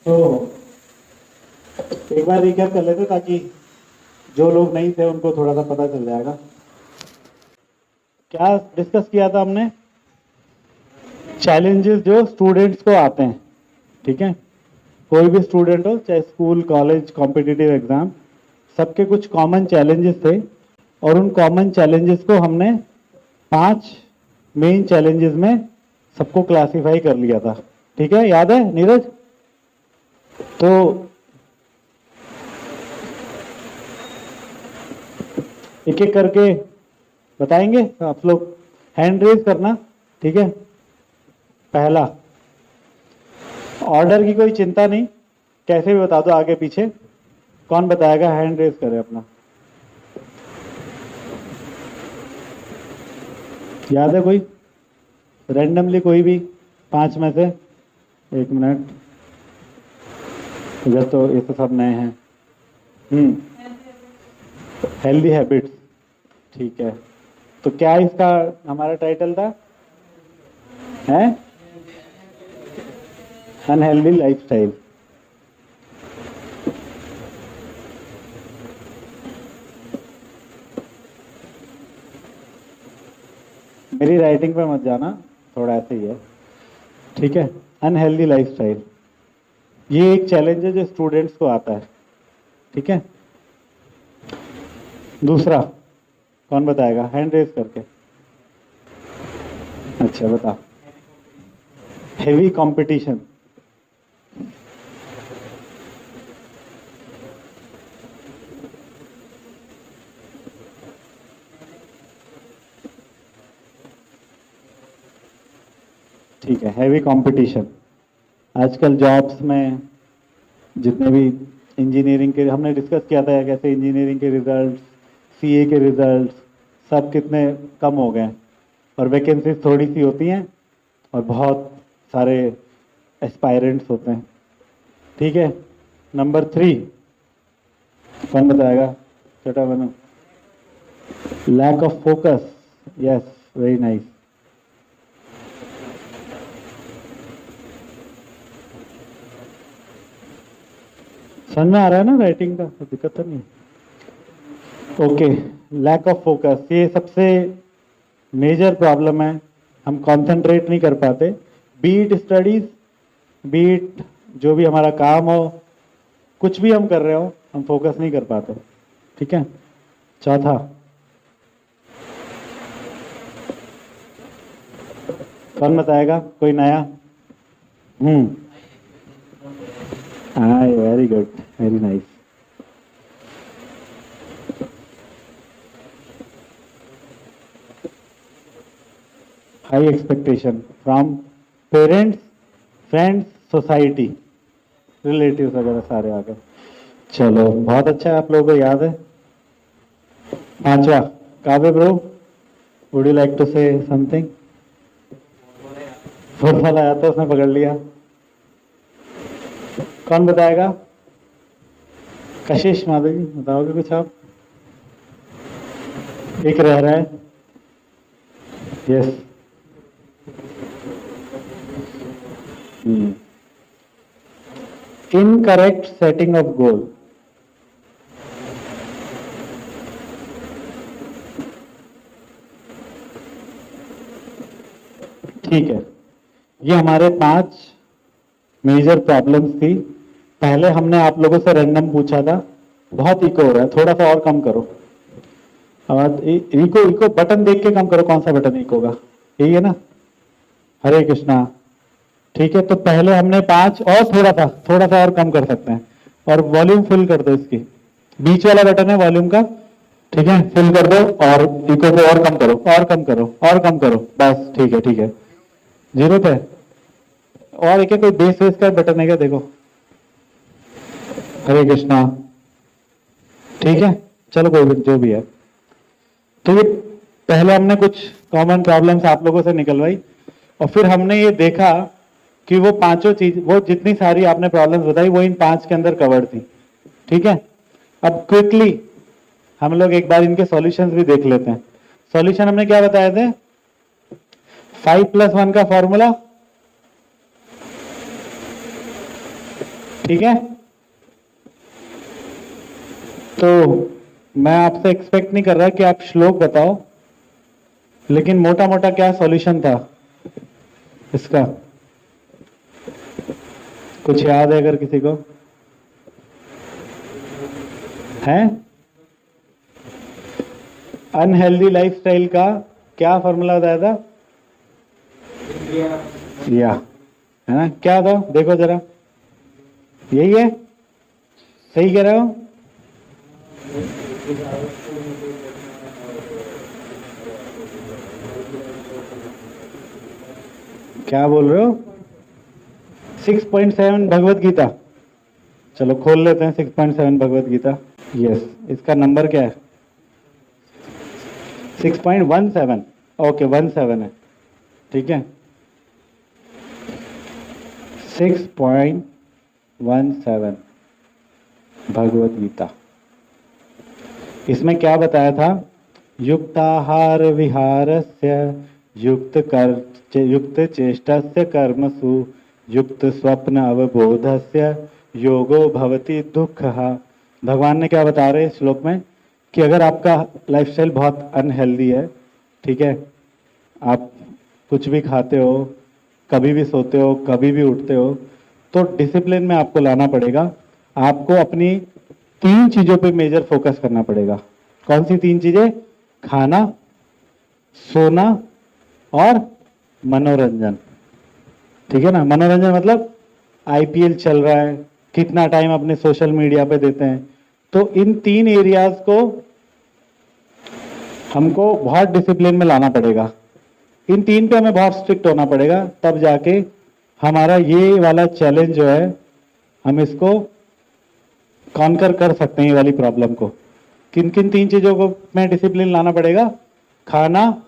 तो एक बार रिकैप कर लेते ताकि जो लोग नहीं थे उनको थोड़ा सा पता चल जाएगा। क्या डिस्कस किया था हमने? चैलेंजेस जो स्टूडेंट्स को आते हैं, ठीक है, कोई भी स्टूडेंट हो, चाहे स्कूल, कॉलेज, कॉम्पिटिटिव एग्जाम, सबके कुछ कॉमन चैलेंजेस थे और उन कॉमन चैलेंजेस को हमने 5 मेन चैलेंजेस में सबको क्लासिफाई कर लिया था। ठीक है, याद है नीरज? तो एक एक करके बताएंगे, आप लोग हैंड रेज करना, ठीक है। पहला, ऑर्डर की कोई चिंता नहीं, कैसे भी बता दो आगे पीछे। कौन बताएगा? हैंड रेज करे अपना। याद है कोई? रैंडमली कोई भी 5 में से। 1 मिनट, इधर तो ये तो सब नए हैं। हेल्दी हैबिट्स, ठीक है। तो क्या इसका हमारा टाइटल था? है अनहेल्दी लाइफस्टाइल। मेरी राइटिंग पे मत जाना, थोड़ा ऐसे ही है, ठीक है। अनहेल्दी लाइफस्टाइल, ये एक चैलेंज है जो स्टूडेंट्स को आता है, ठीक है। दूसरा, कौन बताएगा हैंड रेज करके? अच्छा बता। हेवी कंपटीशन, ठीक है। हैवी कंपटीशन आजकल जॉब्स में, जितने भी इंजीनियरिंग के, हमने डिस्कस किया था कैसे इंजीनियरिंग के रिजल्ट्स, सीए के रिजल्ट्स सब कितने कम हो गए और वैकेंसीज थोड़ी सी होती हैं और बहुत सारे एस्पायरेंट्स होते हैं, ठीक है। नंबर 3, कौन बताएगा? छोटा बनो। Lack of focus, yes, very nice. समझ में आ रहा है ना राइटिंग का? कोई दिक्कत तो नहीं? ओके, लैक ऑफ फोकस ये सबसे मेजर प्रॉब्लम है। हम कंसंट्रेट नहीं कर पाते, बीट स्टडीज, बीट जो भी हमारा काम हो, कुछ भी हम कर रहे हो, हम फोकस नहीं कर पाते, ठीक है। चौथा, कौन बताएगा? कोई नया? हाँ, very good, very nice. High expectation from parents, friends, society, relatives वगैरह सारे आ गए। चलो बहुत अच्छा है, आप लोगों को याद है। 5वां, Kavya bro, would you like to say something? Football आया था, उसने पकड़ लिया। कौन बताएगा? कशिश माधव जी बताओगे कुछ आप? एक रह रहा है, यस। इनकरेक्ट सेटिंग ऑफ गोल, ठीक है। ये हमारे 5 मेजर प्रॉब्लम्स थी। पहले हमने आप लोगों से रैंडम पूछा था, बहुत इको हो रहा है, थोड़ा सा और कम करो आवाज। इको इको बटन देख के कम करो, कौन सा बटन इको का? यही है ना? हरे कृष्णा, ठीक है। तो पहले हमने 5 और थोड़ा सा और कम कर सकते हैं, और वॉल्यूम फुल कर दो इसकी, बीच वाला बटन है वॉल्यूम का, ठीक है, फुल कर दो और इको को और कम करो, और कम करो, और कम करो, बस ठीक है, ठीक है। 0 पे और एक कोई बेस वेस का बटन है क्या? देखो, हरे कृष्णा, ठीक है। चलो कोई भी, जो भी है। तो ये पहले हमने कुछ कॉमन प्रॉब्लम्स आप लोगों से निकलवाई और फिर हमने ये देखा कि वो पांचों चीज, वो जितनी सारी आपने प्रॉब्लम्स बताई वो इन 5 के अंदर कवर्ड थी, ठीक है। अब क्विकली हम लोग एक बार इनके सॉल्यूशंस भी देख लेते हैं। सॉल्यूशन हमने क्या बताए थे? 5+1 का फॉर्मूला ठीक है, तो मैं आपसे एक्सपेक्ट नहीं कर रहा कि आप श्लोक बताओ, लेकिन मोटा मोटा क्या सॉल्यूशन था इसका, कुछ याद है अगर किसी को है? अनहेल्दी लाइफस्टाइल का क्या फॉर्मूला बताया था? या है ना, क्या था देखो जरा, यही है, सही कह रहे हो? क्या बोल रहे हो? 6.7 भगवत गीता, चलो खोल लेते हैं 6.7 भगवत गीता। यस, इसका नंबर क्या है? 6.17, ओके 17 है, ठीक है। 6.17 भगवत गीता, इसमें क्या बताया था? युक्ताहार विहारस्य युक्त चेष्टस्य कर्मसु युक्त स्वप्न अवबोधस्य योगो भवति दुःखः। भगवान ने क्या बता रहे हैं श्लोक में कि अगर आपका लाइफस्टाइल बहुत अनहेल्दी है, ठीक है, आप कुछ भी खाते हो, कभी भी सोते हो, कभी भी उठते हो, तो डिसिप्लिन में आपको लाना पड़ेगा। आपको अपनी 3 चीजों पे मेजर फोकस करना पड़ेगा। कौन सी 3 चीजें? खाना, सोना और मनोरंजन, ठीक है ना। मनोरंजन मतलब आईपीएल चल रहा है, कितना टाइम अपने सोशल मीडिया पे देते हैं, तो इन 3 एरियाज को हमको बहुत डिसिप्लिन में लाना पड़ेगा। इन 3 पे हमें बहुत स्ट्रिक्ट होना पड़ेगा, तब जाके हमारा ये वाला चैलेंज जो है, हम इसको कॉन्कर कर सकते हैं, ये वाली प्रॉब्लम को। किन किन 3 चीजों को में डिसिप्लिन लाना पड़ेगा? खाना,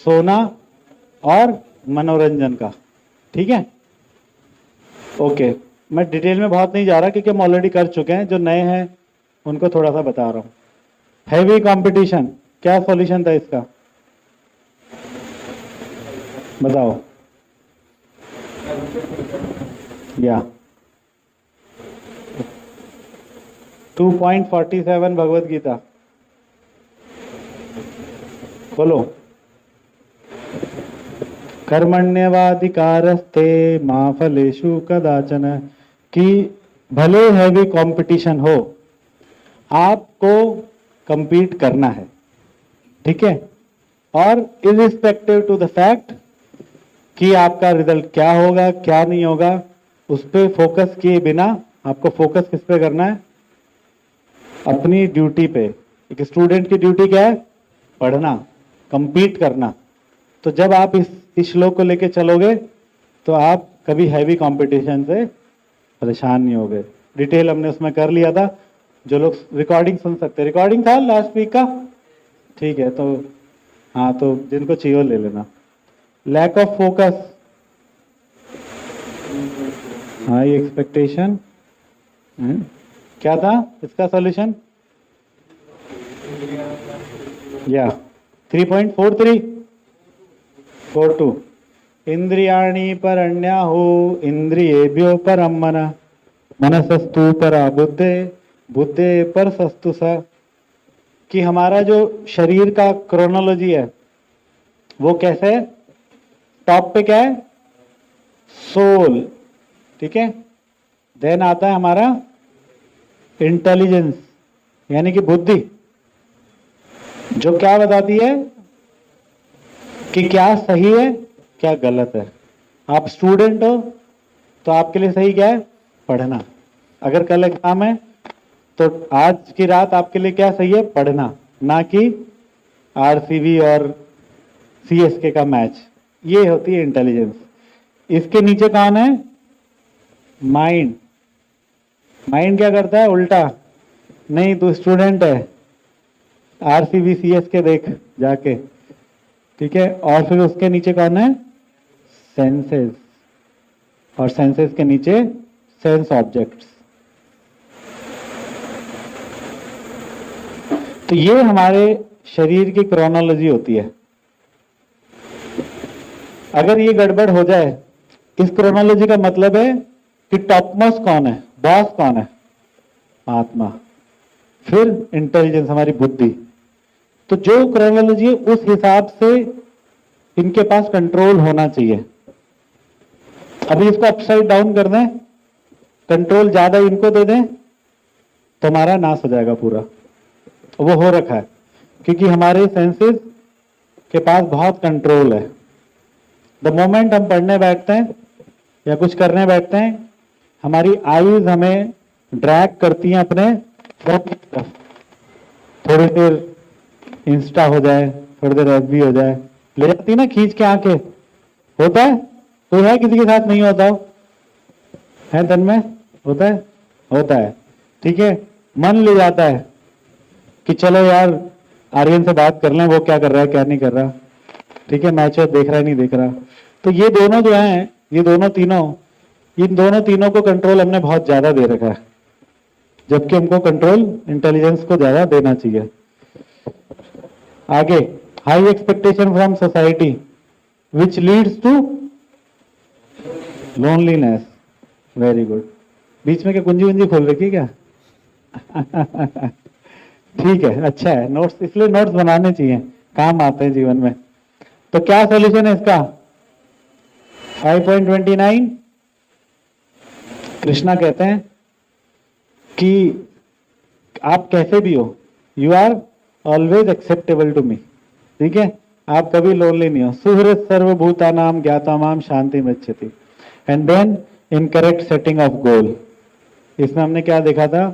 सोना और मनोरंजन का, ठीक है। ओके, मैं डिटेल में बहुत नहीं जा रहा क्योंकि हम ऑलरेडी कर चुके हैं। जो नए हैं उनको थोड़ा सा बता रहा हूं। हैवी कंपटीशन, क्या सॉल्यूशन था इसका, बताओ? या 2.47 भगवत गीता बोलो। कर्मण्यवाधिकारस्ते मा फलेषु कदाचन, कि भले हैवी कंपटीशन हो, आपको compete करना है, ठीक है। और इरिस्पेक्टिव टू द फैक्ट कि आपका रिजल्ट क्या होगा क्या नहीं होगा, उस पर फोकस किए बिना आपको फोकस किस पे करना है? अपनी ड्यूटी पे। एक स्टूडेंट की ड्यूटी क्या है? पढ़ना, compete करना। तो जब आप इस श्लोक को लेके चलोगे तो आप कभी हैवी कंपटीशन से परेशान नहीं होगे। डिटेल हमने उसमें कर लिया था, जो लोग रिकॉर्डिंग सुन सकते, रिकॉर्डिंग था लास्ट वीक का, ठीक है। तो हाँ, तो जिनको चाहिए ले लेना। Lack of focus, high expectation, क्या था इसका सॉल्यूशन? या 3.42 इंद्रियाणि परण्याहु इंद्रियेभ्यो परम मन, मनसस्तु परा बुद्धे बुद्धे पर सस्तु स। कि हमारा जो शरीर का क्रोनोलॉजी है वो कैसे है? टॉप पे क्या है? सोल, ठीक है। देन आता है हमारा इंटेलिजेंस, यानी कि बुद्धि, जो क्या बताती है कि क्या सही है क्या गलत है। आप स्टूडेंट हो तो आपके लिए सही क्या है? पढ़ना। अगर कल एग्जाम है तो आज की रात आपके लिए क्या सही है? पढ़ना, ना कि आरसीबी और सीएसके का मैच। ये होती है इंटेलिजेंस। इसके नीचे कौन है? माइंड। माइंड क्या करता है? उल्टा, नहीं तू स्टूडेंट है, आरसीबी सीएसके देख जाके, ठीक है। और फिर उसके नीचे कौन है? सेंसेस, और सेंसेस के नीचे सेंस ऑब्जेक्ट्स। तो ये हमारे शरीर की क्रोनोलॉजी होती है। अगर ये गड़बड़ हो जाए, इस क्रोनोलॉजी का मतलब है कि टॉप मोस्ट कौन है? बॉस कौन है? आत्मा। फिर इंटेलिजेंस, हमारी बुद्धि। तो जो क्रोनोलॉजी है उस हिसाब से इनके पास कंट्रोल होना चाहिए। अभी इसको अपसाइड डाउन कर दें, कंट्रोल ज्यादा इनको दे दें तो हमारा नाश हो जाएगा पूरा। वो हो रखा है क्योंकि हमारे सेंसेस के पास बहुत कंट्रोल है। द मोमेंट हम पढ़ने बैठते हैं या कुछ करने बैठते हैं, हमारी आईज हमें ड्रैग करती हैं अपने तरफ। थोड़ी देर इंस्टा हो जाए, थोड़ी देर एफबी हो जाए, ले जाती ना खींच के आंखें। होता है? कोई है किसी के साथ नहीं होता हो? है तन में? होता है? होता है। ठीक है, मन ले जाता है कि चलो यार आर्यन से बात कर लें, वो क्या कर रहा है क्या नहीं कर रहा। ठीक है, मैच देख रहा है नहीं देख रहा। तो ये दोनों जो हैं, ये दोनों तीनों, इन दोनों तीनों को कंट्रोल हमने बहुत ज्यादा दे रखा है, जबकि हमको कंट्रोल इंटेलिजेंस को ज्यादा देना चाहिए। आगे, high expectation from society which leads to loneliness. Very good. बीच में क्या कुंजी वंजी खोल रखी क्या? ठीक है, अच्छा है। नोट्स, इसलिए नोट्स बनाने चाहिए, काम आते हैं जीवन में। तो क्या सॉल्यूशन है इसका? 5.29 कृष्णा कहते हैं कि आप कैसे भी हो, you are always acceptable to me. ठीक है, आप कभी लोनली नहीं हो। सुहृद सर्वभूतानाम ज्ञातामाम शांति मृच्छति। And then in correct setting of goal. इसमें हमने क्या देखा था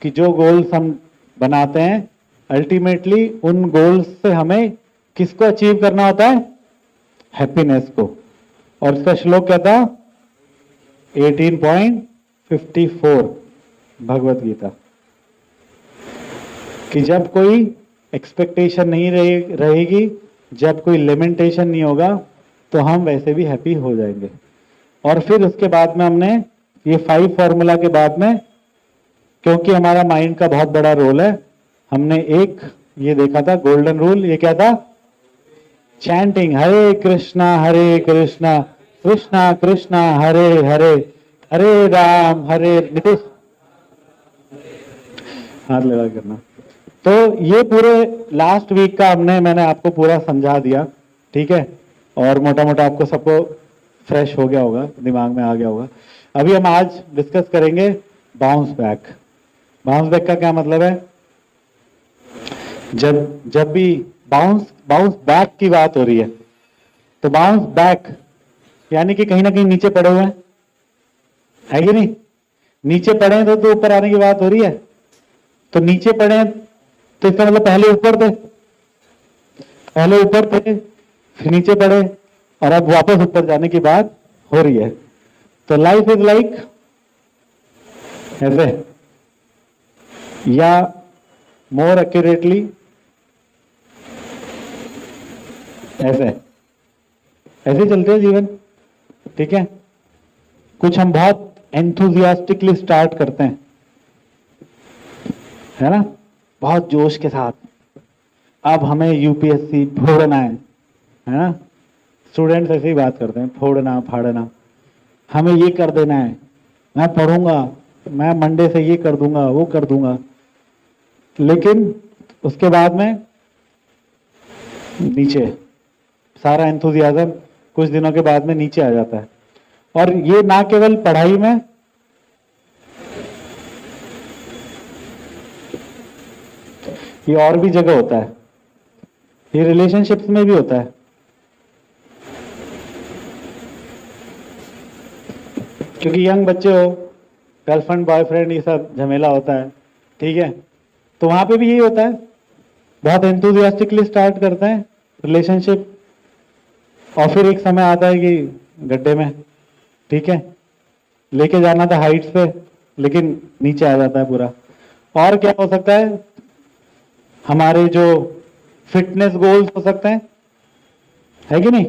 कि जो गोल्स हम बनाते हैं, अल्टीमेटली उन गोल्स से हमें किसको अचीव करना होता है? हैप्पीनेस को। और इसका श्लोक क्या था? 18.54 भगवत गीता, कि जब कोई एक्सपेक्टेशन नहीं रहेगी, जब कोई लिमिटेशन नहीं होगा, तो हम वैसे भी हैप्पी हो जाएंगे। और फिर उसके बाद में हमने ये 5 फॉर्मूला के बाद में, क्योंकि हमारा माइंड का बहुत बड़ा रोल है, हमने एक ये देखा था गोल्डन रूल। ये क्या था? चैंटिंग हरे कृष्णा कृष्णा कृष्णा हरे हरे, हरे हरे। नितेश हाथ लगा करना। तो ये पूरे लास्ट वीक का मैंने आपको पूरा समझा दिया। ठीक है, और मोटा मोटा आपको सबको फ्रेश हो गया होगा, दिमाग में आ गया होगा। अभी हम आज डिस्कस करेंगे बाउंस बैक। बाउंस बैक का क्या मतलब है? जब भी बाउंस बैक की बात हो रही है, तो बाउंस बैक यानी कि कहीं ना कहीं नीचे पड़े हुए हैं, है कि नहीं? नीचे पड़े हैं तो ऊपर आने की बात हो रही है। तो नीचे पड़े हैं तो इसका मतलब पहले ऊपर थे, फिर नीचे पड़े, और अब वापस ऊपर जाने की बात हो रही है। तो लाइफ इज लाइक ऐसे, या मोर एक्यूरेटली ऐसे चलते हैं जीवन। ठीक है, कुछ हम बहुत एंथुजियास्टिकली स्टार्ट करते हैं, है ना, बहुत जोश के साथ। अब हमें यूपीएससी फोड़ना है ना? स्टूडेंट्स ऐसे ही बात करते हैं, फोड़ना फाड़ना, हमें ये कर देना है, मैं पढ़ूंगा, मैं मंडे से ये कर दूंगा, वो कर दूंगा। लेकिन उसके बाद में नीचे सारा एंथुजियाज्म कुछ दिनों के बाद में नीचे आ जाता है। और ये ना केवल पढ़ाई में, ये और भी जगह होता है, ये रिलेशनशिप्स में भी होता है। क्योंकि यंग बच्चे हो, गर्लफ्रेंड बॉयफ्रेंड ये सब झमेला होता है। ठीक है, तो वहां पे भी यही होता है, बहुत एंथुजियास्टिकली स्टार्ट करते हैं रिलेशनशिप, और फिर एक समय आता है कि गड्ढे में। ठीक है, लेके जाना था हाइट पे, लेकिन नीचे आ जाता है पूरा। और क्या हो सकता है? हमारे जो फिटनेस गोल्स हो सकते हैं, है कि नहीं?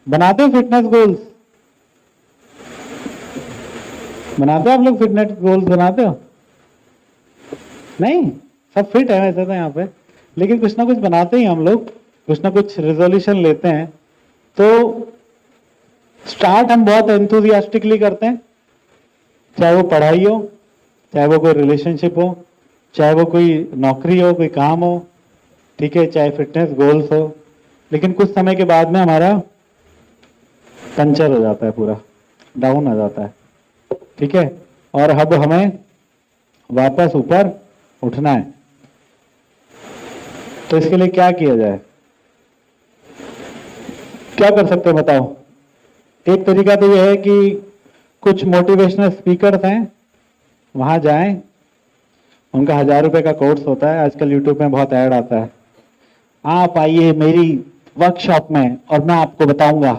बनाते हो फिटनेस गोल्स? बनाते हो आप लोग? फिटनेस गोल्स बनाते हो? नहीं, सब फिट है वैसे तो यहाँ पे, लेकिन कुछ ना कुछ बनाते ही हम लोग, कुछ ना कुछ रेजोल्यूशन लेते हैं। तो स्टार्ट हम बहुत एंथुजियास्टिकली करते हैं, चाहे वो पढ़ाई हो, चाहे वो कोई रिलेशनशिप हो, चाहे वो कोई नौकरी हो, कोई काम हो, ठीक है, चाहे फिटनेस गोल्स हो, लेकिन कुछ समय के बाद में हमारा पंचर हो जाता है, पूरा डाउन आ जाता है, ठीक है। और अब हमें वापस ऊपर उठना है, तो इसके लिए क्या किया जाए, क्या कर सकते हैं बताओ। एक तरीका तो यह है कि कुछ मोटिवेशनल स्पीकर्स हैं, वहां जाएं, उनका 1000 रुपए का कोर्स होता है, आजकल यूट्यूब में बहुत ऐड आता है, आप आइए मेरी वर्कशॉप में और मैं आपको बताऊंगा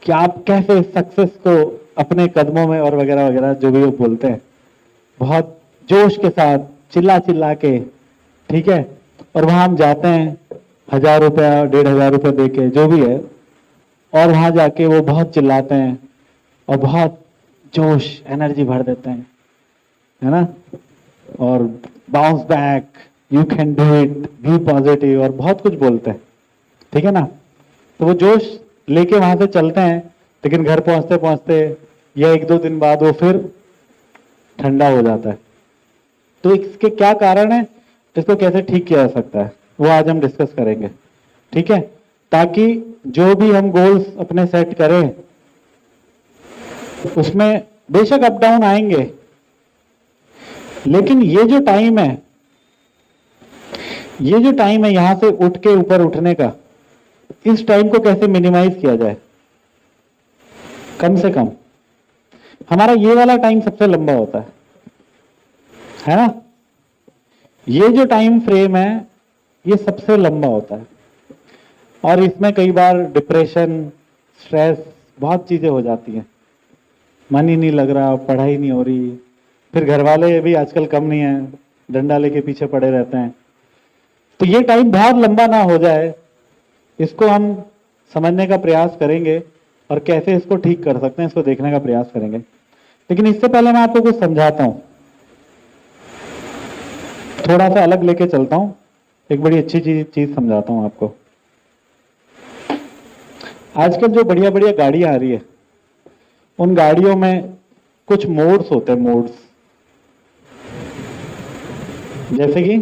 कि आप कैसे सक्सेस को अपने कदमों में, और वगैरह वगैरह जो भी वो बोलते हैं, बहुत जोश के साथ चिल्ला चिल्ला के, ठीक है। और वहां हम जाते हैं 1000 रुपया 1500 रुपये दे के, जो भी है, और वहां जाके वो बहुत चिल्लाते हैं और बहुत जोश एनर्जी भर देते हैं, है ना, और bounce back, you can do it, be positive, और बहुत कुछ बोलते हैं, ठीक है ना। तो वो जोश लेके वहां से चलते हैं, लेकिन घर पहुंचते पहुंचते या 1-2 दिन बाद वो फिर ठंडा हो जाता है। तो इसके क्या कारण है, इसको कैसे ठीक किया जा सकता है, वो आज हम डिस्कस करेंगे, ठीक है। ताकि जो भी हम गोल्स अपने सेट करें, उसमें बेशक अप डाउन आएंगे, लेकिन ये जो टाइम है, ये जो टाइम है यहां से उठ के ऊपर उठने का, इस टाइम को कैसे मिनिमाइज किया जाए, कम से कम। हमारा ये वाला टाइम सबसे लंबा होता है ना, ये जो टाइम फ्रेम है ये सबसे लंबा होता है, और इसमें कई बार डिप्रेशन, स्ट्रेस, बहुत चीजें हो जाती हैं, मन ही नहीं लग रहा, पढ़ाई नहीं हो रही, फिर घर वाले भी आजकल कम नहीं है, डंडा लेके पीछे पड़े रहते हैं। तो ये टाइम बहुत लंबा ना हो जाए, इसको हम समझने का प्रयास करेंगे, और कैसे इसको ठीक कर सकते हैं इसको देखने का प्रयास करेंगे। लेकिन इससे पहले मैं आपको कुछ समझाता हूं, थोड़ा सा अलग लेके चलता हूं, एक बड़ी अच्छी चीज समझाता हूं आपको। आजकल जो बढ़िया बढ़िया गाड़ियां आ रही है, उन गाड़ियों में कुछ मोड्स होते हैं, मोड्स, जैसे कि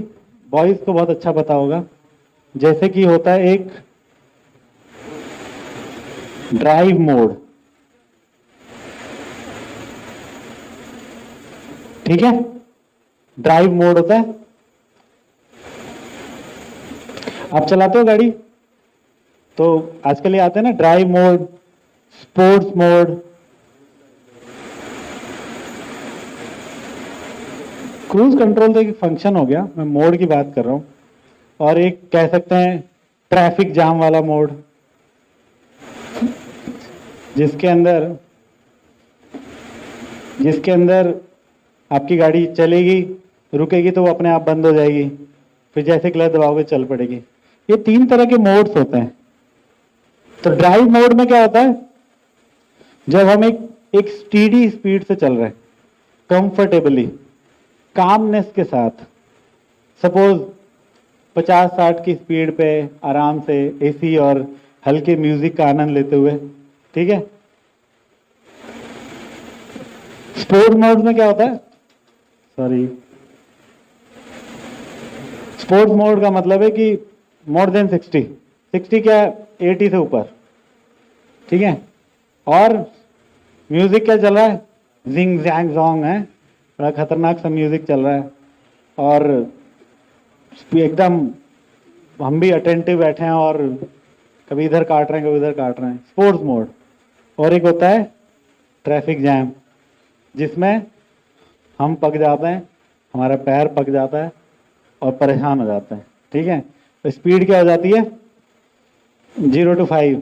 बॉयज को बहुत अच्छा पता होगा, जैसे कि होता है एक ड्राइव मोड, ठीक है, ड्राइव मोड होता है। आप चलाते हो गाड़ी, तो आजकल ये आते हैं ना drive mode, sports mode, cruise control तो एक फंक्शन हो गया, मैं मोड की बात कर रहा हूं, और एक कह सकते हैं ट्रैफिक जाम वाला मोड, जिसके अंदर आपकी गाड़ी चलेगी, रुकेगी तो वो अपने आप बंद हो जाएगी, फिर जैसे क्लच दबाओगे चल पड़ेगी। ये 3 तरह के मोड्स होते हैं। तो ड्राइव मोड में क्या होता है, जब हम एक स्टीडी स्पीड से चल रहे हैं, कंफर्टेबली, कामनेस के साथ, सपोज 50-60 की स्पीड पे आराम से एसी और हल्के म्यूजिक का आनंद लेते हुए, ठीक है। स्पोर्ट मोड में क्या होता है, स्पोर्ट्स मोड का मतलब है कि मोर देन 60 क्या, 80 से ऊपर, ठीक है। और म्यूजिक क्या चल रहा है, जिंग जैंग जोंग है, बड़ा खतरनाक सा म्यूजिक चल रहा है, और एकदम हम भी अटेंटिव बैठे हैं, और कभी इधर काट रहे हैं, कभी इधर काट रहे हैं, स्पोर्ट्स मोड। और एक होता है ट्रैफिक जैम, जिसमें हम पक जाते हैं, हमारा पैर पक जाता है और परेशान हो जाते हैं, ठीक है। तो स्पीड क्या हो जाती है, 0 to 5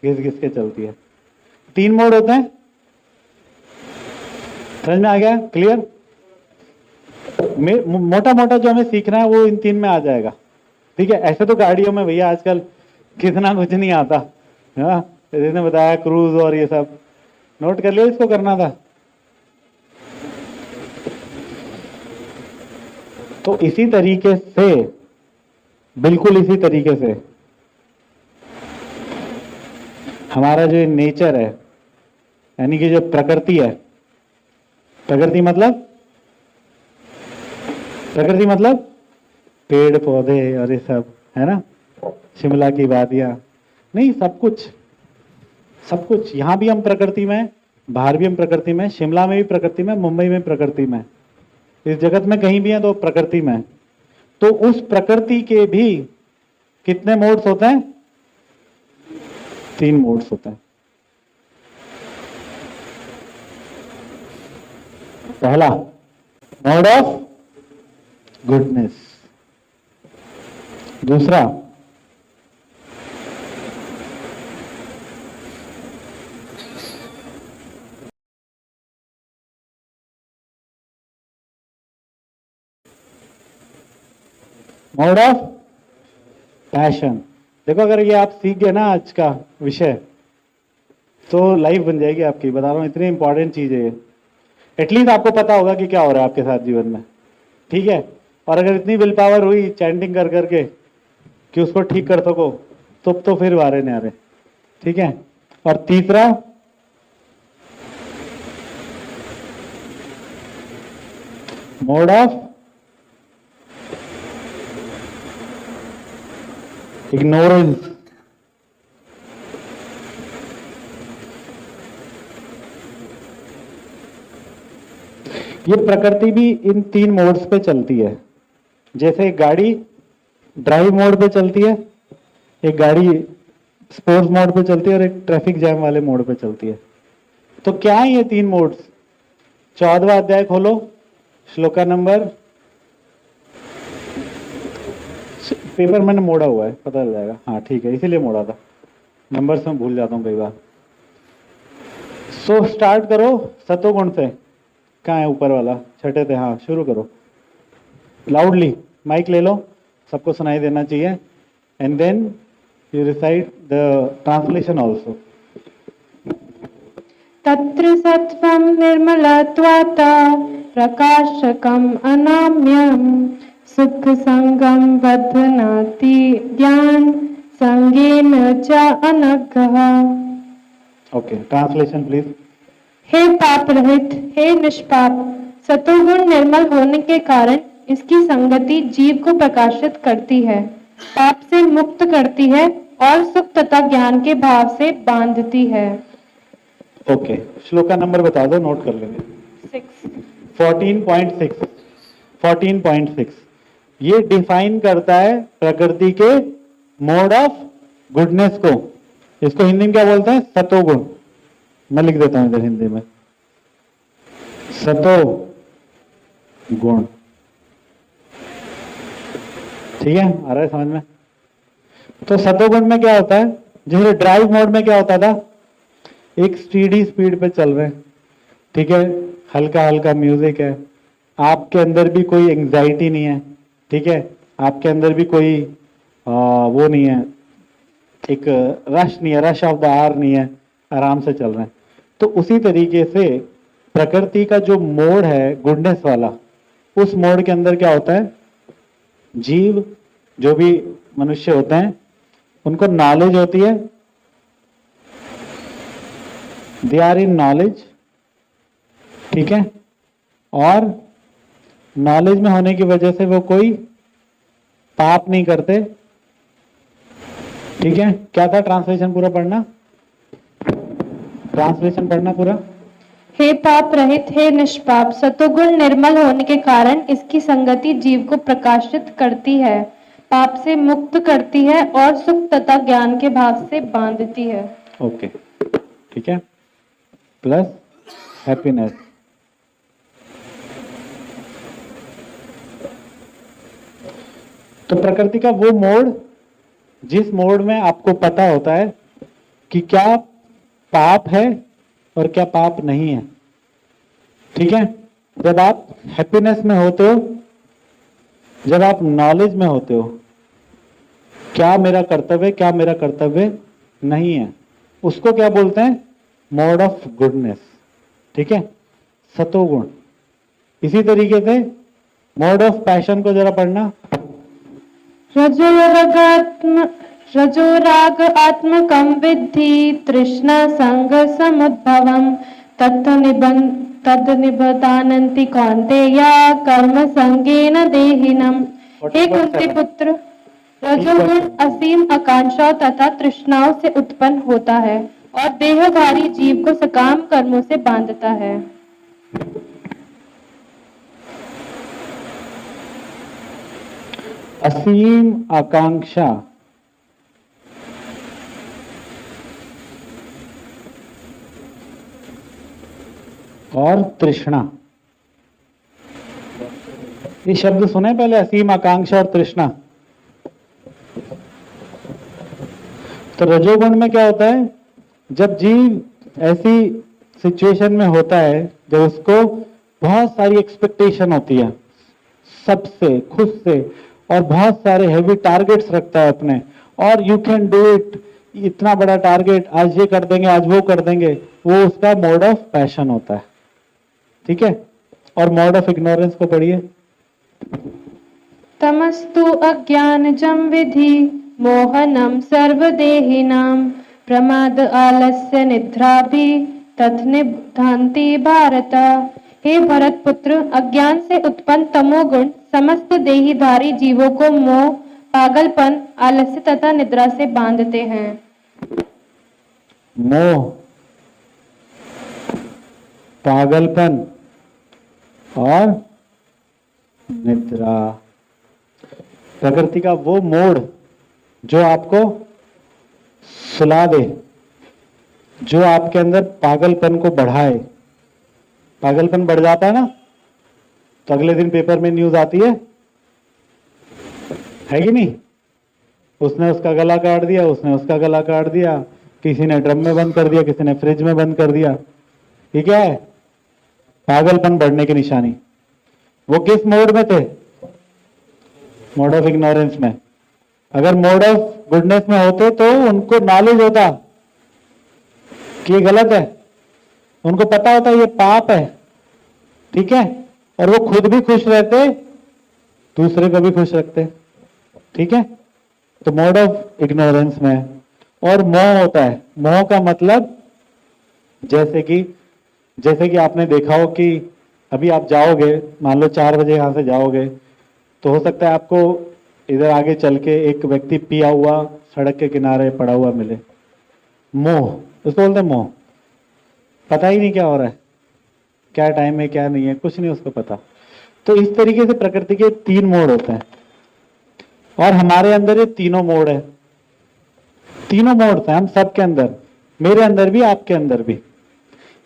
घिस घिस के चलती है। 3 मोड होते हैं, समझ में आ गया, क्लियर। मोटा मोटा जो हमें सीखना है वो इन 3 में आ जाएगा, ठीक है। ऐसे तो गाड़ियों में भैया आजकल कितना कुछ नहीं आता, इसने बताया क्रूज और ये सब, नोट कर लियो, इसको करना था। तो इसी तरीके से, बिल्कुल इसी तरीके से हमारा जो नेचर है, यानी कि जो प्रकृति है, प्रकृति मतलब पेड़ पौधे और ये सब, है ना, शिमला की वादियां, नहीं सब कुछ, सब कुछ। यहां भी हम प्रकृति में, बाहर भी हम प्रकृति में, शिमला में भी प्रकृति में, मुंबई में प्रकृति में, इस जगत में कहीं भी है तो प्रकृति में। तो उस प्रकृति के भी कितने मोड्स होते हैं? 3 मोड्स होते हैं। पहला मोड ऑफ गुडनेस, दूसरा मोड ऑफ पैशन। देखो अगर ये आप सीख गए ना आज का विषय, तो लाइफ बन जाएगी आपकी, बता रहा हूं, इतनी इंपॉर्टेंट चीज है ये। एटलीस्ट आपको पता होगा कि क्या हो रहा है आपके साथ जीवन में, ठीक है। और अगर इतनी विल पावर हुई चैंटिंग कर करके कि उसको ठीक कर सको, तो फिर वारे न्यारे, ठीक है। और तीसरा मोड ऑफ इग्नोरेंस। ये प्रकृति भी इन 3 मोड्स पे चलती है। जैसे एक गाड़ी ड्राइव मोड पे चलती है, एक गाड़ी स्पोर्ट्स मोड पे चलती है और एक ट्रैफिक जैम वाले मोड पे चलती है। तो क्या है ये 3 मोड्स? 14वां अध्याय खोलो, श्लोका नंबर, पेपर मैंने मोड़ा हुआ है, पता चल जाएगा। हाँ ठीक है, इसीलिए मोड़ा था, नंबर्स में भूल जाता हूँ कई बार। सो स्टार्ट करो सतोगुण से। कहाँ है ऊपर वाला? छठे थे, हाँ शुरू करो। लाउडली माइक ले लो, सबको सुनाई देना चाहिए। And then you recite the translation also. तत्र सत्वं निर्मलत्वात् प्रकाशकम् अनाम्यम् सुख संगम बध्नाति ज्ञान संगेन च अनघः। Okay, translation please. हे पाप रहित, हे निष्पाप, सतोगुण निर्मल होने के कारण इसकी संगति जीव को प्रकाशित करती है, पाप से मुक्त करती है और सुख तथा ज्ञान के भाव से बांधती है। ओके, श्लोका नंबर बता दो, नोट कर लेंगे। 14.6। 14.6 ये डिफाइन करता है प्रकृति के मोड ऑफ गुडनेस को। इसको हिंदी में क्या बोलते हैं? सतोगुण। मैं लिख देता हूं इधर हिंदी में, सतो गुण। ठीक है, आ रहा है समझ में? तो सतोगुण में क्या होता है? जैसे ड्राइव मोड में क्या होता था, एक स्टीडी स्पीड पे चल रहे हैं, ठीक है, हल्का हल्का म्यूजिक है, आपके अंदर भी कोई एंग्जाइटी नहीं है, ठीक है, आपके अंदर भी कोई वो नहीं है, एक रश नहीं है, रश ऑफ द आवर नहीं है, आराम से चल रहे हैं। तो उसी तरीके से प्रकृति का जो मोड है गुडनेस वाला, उस मोड के अंदर क्या होता है, जीव जो भी मनुष्य होते हैं उनको नॉलेज होती है, दे आर इन नॉलेज, ठीक है, और नॉलेज में होने की वजह से वो कोई पाप नहीं करते, ठीक है। क्या था ट्रांसलेशन पूरा पढ़ना, ट्रांसलेशन पढ़ना पूरा। हे पाप रहित, हे निष्पाप, सतोगुण निर्मल होने के कारण इसकी संगति जीव को प्रकाशित करती है, पाप से मुक्त करती है और सुख तथा ज्ञान के भाव से बांधती है। ओके, ठीक है, प्लस हैप्पीनेस। तो प्रकृति का वो मोड, जिस मोड में आपको पता होता है कि क्या पाप है और क्या पाप नहीं है, ठीक है। जब आप हैप्पीनेस में होते हो, जब आप नॉलेज में होते हो, क्या मेरा कर्तव्य, क्या मेरा कर्तव्य नहीं है, उसको क्या बोलते हैं? मोड ऑफ गुडनेस, ठीक है, सतोगुण। इसी तरीके से मोड ऑफ पैशन को जरा पढ़ना। रजोराग आत्मकं विद्धि तृष्णा संग समुद्भवम् तद निबतानंति कौन्तेय कर्म संगेन देहिनम। हे कुंती पुत्र, रजोगुण असीम आकांक्षाओं तथा तृष्णाओं से उत्पन्न होता है और देहधारी जीव को सकाम कर्मों से बांधता है। असीम आकांक्षा और तृष्णा, ये शब्द सुने पहले, असीम आकांक्षा और तृष्णा। तो रजोगुण में क्या होता है, जब जीव ऐसी सिचुएशन में होता है जब उसको बहुत सारी एक्सपेक्टेशन होती है सबसे, खुद से, और बहुत सारे हैवी टारगेट्स रखता है अपने, और यू कैन डू इट, इतना बड़ा टारगेट, आज ये कर देंगे, आज वो कर देंगे, वो उसका मोड ऑफ पैशन होता है। ठीक है, और मोड ऑफ इग्नोरेंस को पढ़िए। तमस्तु अज्ञानजं विधि मोहनम सर्वदेहिनां प्रमाद आलस्य निद्राभि तथनिबध्नान्ति भारत। हे भरत पुत्र, अज्ञान से उत्पन्न तमोगुण समस्त देहीधारी जीवों को मोह, पागलपन, आलस्य तथा निद्रा से बांधते हैं। मोह, पागलपन और निद्रा, प्रकृति का वो मोड जो आपको सुला दे, जो आपके अंदर पागलपन को बढ़ाए। पागलपन बढ़ जाता है ना, तो अगले दिन पेपर में न्यूज आती है कि नहीं, उसने उसका गला काट दिया, उसने उसका गला काट दिया, किसी ने ड्रम में बंद कर दिया, किसी ने फ्रिज में बंद कर दिया। ये क्या है? पागलपन बढ़ने की निशानी। वो किस मोड में थे? मोड ऑफ इग्नोरेंस में। अगर मोड ऑफ गुडनेस में होते तो उनको नॉलेज होता कि ये गलत है, उनको पता होता ये पाप है, ठीक है, और वो खुद भी खुश रहते, दूसरे को भी खुश रखते। ठीक है, तो मोड ऑफ इग्नोरेंस में। और मोह होता है, मोह का मतलब जैसे कि आपने देखा हो कि अभी आप जाओगे, मान लो 4 बजे यहां से जाओगे, तो हो सकता है आपको इधर आगे चल के एक व्यक्ति पिया हुआ सड़क के किनारे पड़ा हुआ मिले। मोह, उसको बोलते हैं मोह। पता ही नहीं क्या हो रहा है, क्या टाइम है क्या नहीं है, कुछ नहीं उसको पता। तो इस तरीके से प्रकृति के 3 मोड होते हैं, और हमारे अंदर ये तीनों मोड है। तीनों मोड हैं हम सबके अंदर, मेरे अंदर भी, आपके अंदर भी,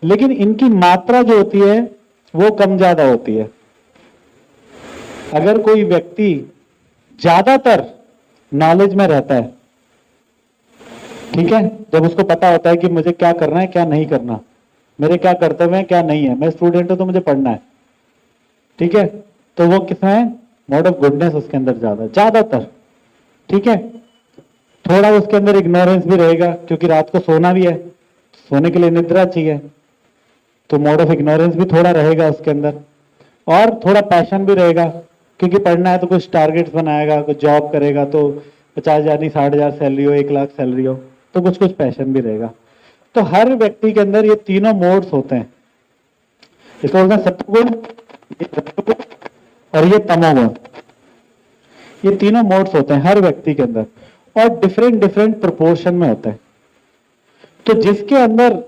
लेकिन इनकी मात्रा जो होती है वो कम ज्यादा होती है। अगर कोई व्यक्ति ज्यादातर नॉलेज में रहता है, ठीक है, जब उसको पता होता है कि मुझे क्या करना है क्या नहीं करना, मेरे क्या कर्तव्य है क्या नहीं है, मैं स्टूडेंट हूं तो मुझे पढ़ना है, ठीक है, तो वो किसमें है? मोड ऑफ गुडनेस उसके अंदर ज्यादातर। ठीक है, थोड़ा उसके अंदर इग्नोरेंस भी रहेगा, क्योंकि रात को सोना भी है, सोने के लिए निद्रा चाहिए, तो मोड ऑफ इग्नोरेंस भी थोड़ा रहेगा उसके अंदर। और थोड़ा पैशन भी रहेगा, क्योंकि पढ़ना है तो कुछ टारगेट्स बनाएगा, कुछ जॉब करेगा, तो 50,000 नहीं 60,000 सैलरी हो, 1 लाख सैलरी हो, तो कुछ पैशन भी रहेगा। तो हर व्यक्ति के अंदर ये तीनों मोड्स होते हैं। इसको बोलते हैं सत्वगुण, ये रजोगुण और ये तमोगुण। ये तीनों मोड्स होते हैं हर व्यक्ति के अंदर, और डिफरेंट प्रोपोर्शन में होते हैं। तो जिसके अंदर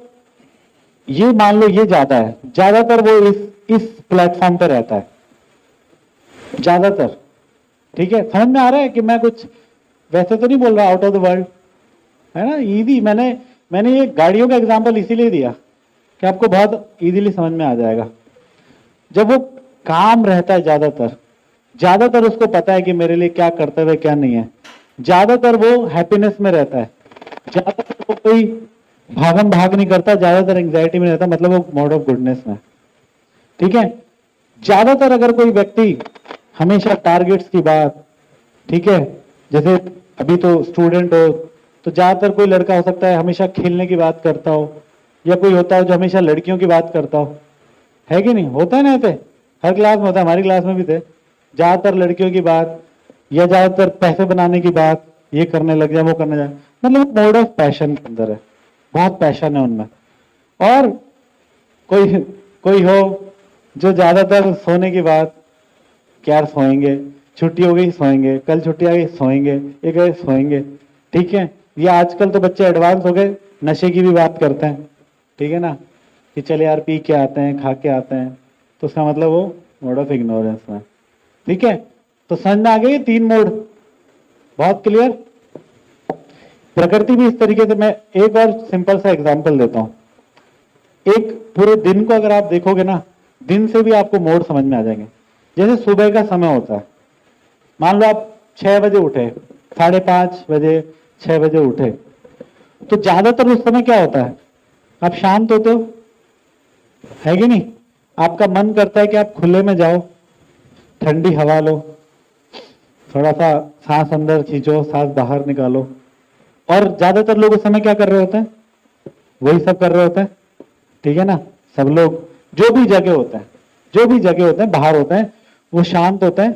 ये, मान लो ये ज्यादा है, ज्यादातर वो इस प्लेटफॉर्म पे रहता है ज्यादातर। ठीक है, समझ में आ रहा है कि मैं कुछ वैसे तो नहीं बोल रहा आउट ऑफ द वर्ल्ड, है ना, इजी। मैंने ये गाड़ियों का एग्जांपल इसीलिए दिया कि आपको बहुत इजीली समझ में आ जाएगा। जब वो काम रहता है ज्यादातर उसको पता है कि मेरे लिए क्या कर्तव्य क्या नहीं है, ज्यादातर वो हैप्पीनेस में रहता है, ज्यादातर वो कोई भागम भाग नहीं करता, ज्यादातर एंग्जाइटी में रहता, मतलब वो मोड ऑफ गुडनेस में। ठीक है, ज्यादातर अगर कोई व्यक्ति हमेशा टारगेट्स की बात, ठीक है, जैसे अभी तो स्टूडेंट हो तो ज्यादातर कोई लड़का हो सकता है हमेशा खेलने की बात करता हो, या कोई होता हो जो हमेशा लड़कियों की बात करता हो, है कि नहीं? होता है ना, ऐसे हर क्लास में होता है, हमारी क्लास में भी थे, ज्यादातर लड़कियों की बात या ज्यादातर पैसे बनाने की बात, ये करने लग जाए वो करने जाए, मतलब मोड ऑफ पैशन के अंदर है, बहुत पैशन है उनमें। और कोई कोई हो जो ज्यादातर सोने की बात, क्या यार सोएंगे, छुट्टी हो गई सोएंगे, कल छुट्टी आ गई सोएंगे, एक बजे सोएंगे, ठीक है। ये आजकल तो बच्चे एडवांस हो गए, नशे की भी बात करते हैं, ठीक है ना, कि चल यार पी के आते हैं, खा के आते हैं, तो उसका मतलब वो मोड ऑफ इग्नोरेंस में, ठीक है। तो समझ में आ गई 3 मोड, बहुत क्लियर। प्रकृति भी इस तरीके से, मैं एक और सिंपल सा एग्जांपल देता हूं। एक पूरे दिन को अगर आप देखोगे ना, दिन से भी आपको मोड समझ में आ जाएंगे। जैसे सुबह का समय होता है, मान लो आप 6 बजे उठे, 5:30 बजे, 6 बजे उठे, तो ज्यादातर उस समय क्या होता है, आप शांत होते हो, है कि नहीं। आपका मन करता है कि आप खुले में जाओ, ठंडी हवा लो, थोड़ा सा सांस अंदर खींचो, सांस बाहर निकालो। और ज्यादातर लोग उस समय क्या कर रहे होते हैं, वही सब कर रहे होते हैं, ठीक है ना। सब लोग जो भी जगह होते हैं, जो भी जगह होते हैं, बाहर होते हैं, वो शांत होते हैं,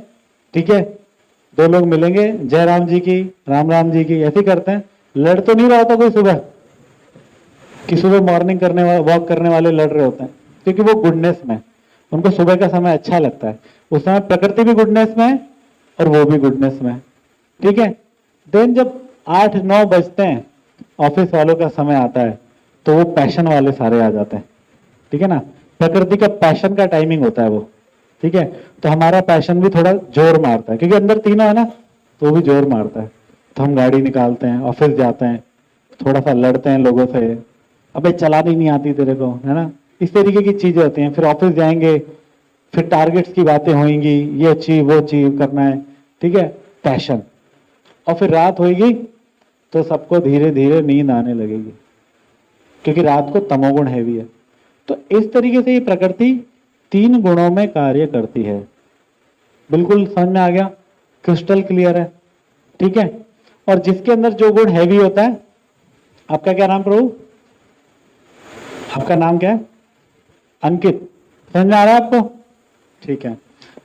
ठीक है। 2 लोग मिलेंगे, जय राम जी की, राम राम जी की, ऐसे करते हैं। लड़ तो नहीं रहा होता कोई सुबह, कि सुबह मॉर्निंग करने वाले, वॉक करने वाले लड़ रहे होते हैं, क्योंकि वो गुडनेस में, उनको सुबह का समय अच्छा लगता है। उस समय प्रकृति भी गुडनेस में है और वो भी गुडनेस में है, ठीक है। देन जब 8-9 बजते हैं, ऑफिस वालों का समय आता है, तो वो पैशन वाले सारे आ जाते हैं, ठीक है ना। प्रकृति का पैशन का टाइमिंग होता है वो, ठीक है। तो हमारा पैशन भी थोड़ा जोर मारता है, क्योंकि अंदर तीनों है ना, तो वो भी जोर मारता है। तो हम गाड़ी निकालते हैं, ऑफिस जाते हैं, थोड़ा सा लड़ते हैं लोगों से, अबे चलानी नहीं आती तेरे को, है ना, इस तरीके की चीजें होती हैं। फिर ऑफिस जाएंगे, फिर टारगेट्स की बातें होंगी, ये अचीव वो अचीव करना है, ठीक है, पैशन। और फिर रात होगी तो सबको धीरे धीरे नींद आने लगेगी, क्योंकि रात को तमोगुण हैवी है। तो इस तरीके से ये प्रकृति 3 गुणों में कार्य करती है। बिल्कुल समझ में आ गया, क्रिस्टल क्लियर है, ठीक है। और जिसके अंदर जो गुण हैवी होता है, आपका क्या नाम प्रभु, आपका नाम क्या है, अंकित, समझ में आ रहा है आपको, ठीक है।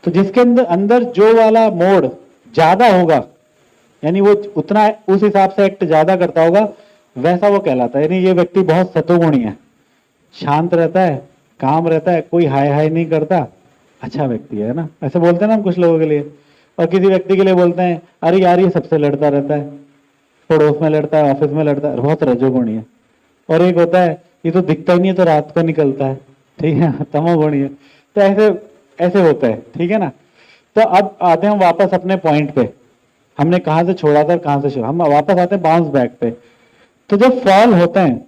तो जिसके अंदर जो वाला मोड ज्यादा होगा, यानी वो उतना उस हिसाब से एक्ट ज्यादा करता होगा, वैसा वो कहलाता है। यानी ये व्यक्ति बहुत सतोगुणी है, शांत रहता है, काम रहता है, कोई हाय हाय नहीं करता, अच्छा व्यक्ति है ना, ऐसे बोलते हैं ना हम कुछ लोगों के लिए। और किसी व्यक्ति के लिए बोलते हैं, अरे यार ये सबसे लड़ता रहता है, पड़ोस में लड़ता है, ऑफिस में लड़ता है, बहुत रजोगुणी है। और एक होता है, ये तो दिखता ही नहीं है तो रात को निकलता है, ठीक है, तमोगुणी है। तो ऐसे ऐसे होता है, ठीक है ना। तो अब आते हैं हम वापस अपने पॉइंट पे, हमने कहां से छोड़ा था, कहां से हम वापस आते हैं बाउंस बैक पे। तो जब फॉल होते हैं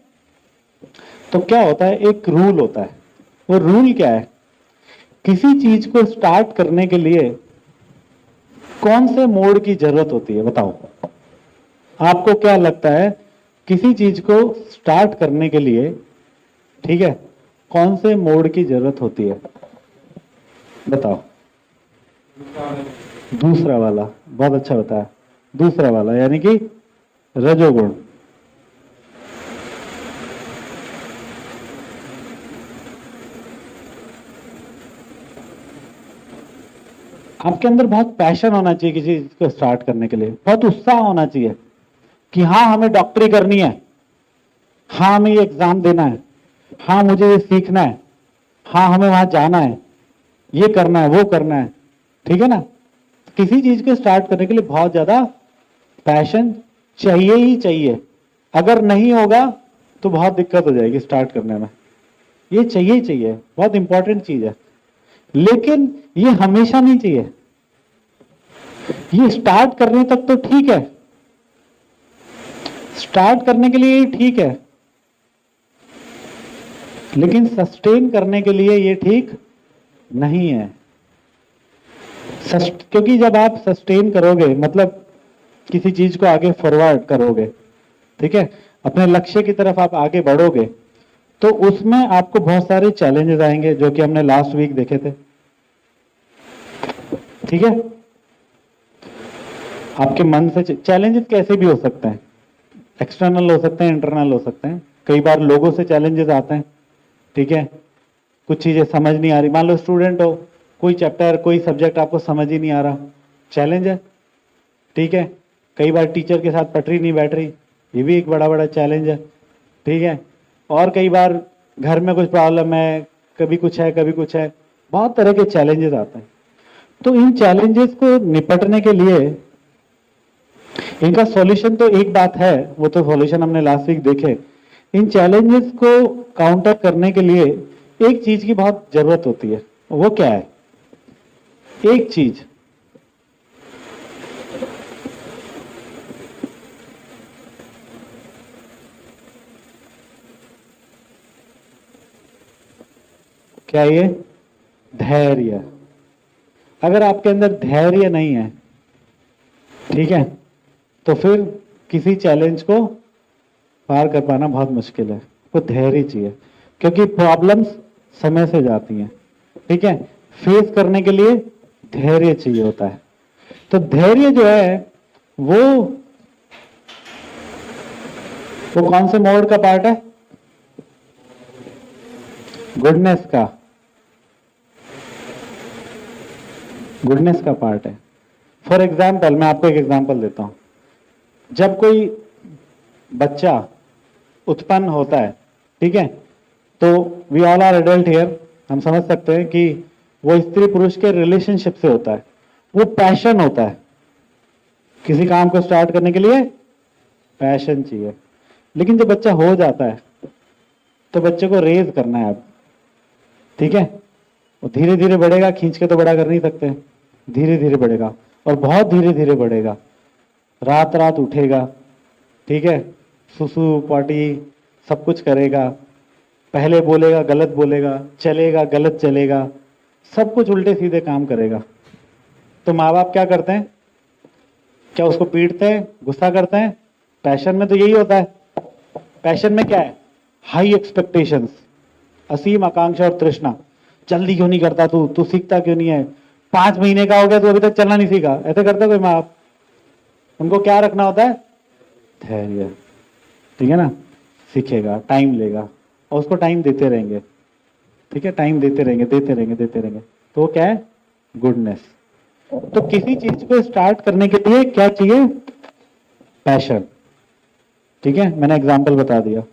तो क्या होता है, एक रूल होता है। वो रूल क्या है, किसी चीज को स्टार्ट करने के लिए कौन से मोड की जरूरत होती है, बताओ। आपको क्या लगता है, किसी चीज को स्टार्ट करने के लिए, ठीक है, कौन से मोड की जरूरत होती है, बताओ। दूसरा वाला, बहुत अच्छा बताया, दूसरा वाला, यानी कि रजोगुण। आपके अंदर बहुत पैशन होना चाहिए किसी चीज को स्टार्ट करने के लिए, बहुत उत्साह होना चाहिए कि हाँ हमें डॉक्टरी करनी है, हाँ हमें ये एग्जाम देना है, हाँ मुझे ये सीखना है, हाँ हमें वहां जाना है, ये करना है, वो करना है, ठीक है ना। किसी चीज को स्टार्ट करने के लिए बहुत ज्यादा पैशन चाहिए ही चाहिए। अगर नहीं होगा तो बहुत दिक्कत हो जाएगी स्टार्ट करने में। ये चाहिए ही चाहिए, बहुत इंपॉर्टेंट चीज है। लेकिन ये हमेशा नहीं चाहिए। ये स्टार्ट करने तक तो ठीक है, स्टार्ट करने के लिए ये ठीक है, लेकिन सस्टेन करने के लिए ये ठीक नहीं है। क्योंकि जब आप सस्टेन करोगे, मतलब किसी चीज को आगे फॉरवर्ड करोगे, ठीक है, अपने लक्ष्य की तरफ आप आगे बढ़ोगे, तो उसमें आपको बहुत सारे चैलेंजेस आएंगे, जो कि हमने लास्ट वीक देखे थे, ठीक है। आपके मन से चैलेंजेस कैसे भी हो सकते हैं, एक्सटर्नल हो सकते हैं, इंटरनल हो सकते हैं। कई बार लोगों से चैलेंजेस आते हैं, ठीक है, कुछ चीजें समझ नहीं आ रही। मान लो स्टूडेंट हो, कोई चैप्टर, कोई सब्जेक्ट आपको समझ ही नहीं आ रहा, चैलेंज है, ठीक है। कई बार टीचर के साथ पटरी नहीं बैठ रही, ये भी एक बड़ा बड़ा चैलेंज है, ठीक है। और कई बार घर में कुछ प्रॉब्लम है, कभी कुछ है, कभी कुछ है, बहुत तरह के चैलेंजेस आते हैं। तो इन चैलेंजेस को निपटने के लिए इनका सॉल्यूशन तो एक बात है, वो तो सॉल्यूशन हमने लास्ट वीक देखे। इन चैलेंजेस को काउंटर करने के लिए एक चीज की बहुत जरूरत होती है। वो क्या है? एक चीज, क्या ये? धैर्य। अगर आपके अंदर धैर्य नहीं है, ठीक है, तो फिर किसी चैलेंज को पार कर पाना बहुत मुश्किल है। वो धैर्य चाहिए, क्योंकि प्रॉब्लम्स समय से जाती हैं, ठीक है। फेस करने के लिए धैर्य चाहिए होता है। तो धैर्य जो है वो कौन से मोड का पार्ट है? गुडनेस का, गुडनेस का पार्ट है। फॉर एग्जाम्पल, मैं आपको एक एग्जाम्पल देता हूं। जब कोई बच्चा उत्पन्न होता है, ठीक है, तो we all are adult here, हम समझ सकते हैं कि वो स्त्री पुरुष के रिलेशनशिप से होता है। वो पैशन होता है, किसी काम को स्टार्ट करने के लिए पैशन चाहिए। लेकिन जब बच्चा हो जाता है तो बच्चे को रेज करना है अब, ठीक है। वो धीरे धीरे बढ़ेगा, खींच के तो बड़ा कर नहीं सकते, धीरे धीरे बढ़ेगा और बहुत धीरे धीरे बढ़ेगा। रात रात उठेगा, ठीक है, सुसु पार्टी सब कुछ करेगा, पहले बोलेगा गलत बोलेगा, चलेगा गलत चलेगा, सब कुछ उल्टे सीधे काम करेगा। तो माँ बाप क्या करते हैं? क्या उसको पीटते हैं, गुस्सा करते हैं? पैशन में तो यही होता है। पैशन में क्या है? हाई एक्सपेक्टेशंस, असीम आकांक्षा और तृष्णा। जल्दी क्यों नहीं करता तू सीखता क्यों नहीं है? 5 महीने का हो गया तो अभी तक चलना नहीं सीखा, ऐसे करते कोई माँ बाप? उनको क्या रखना होता है? धैर्य, ठीक है ना। सीखेगा, टाइम लेगा और उसको टाइम देते रहेंगे, ठीक है, टाइम देते रहेंगे, देते रहेंगे, देते रहेंगे। तो वो क्या है? गुडनेस। तो किसी चीज को स्टार्ट करने के लिए क्या चाहिए? पैशन, ठीक है, मैंने एग्जाम्पल बता दिया।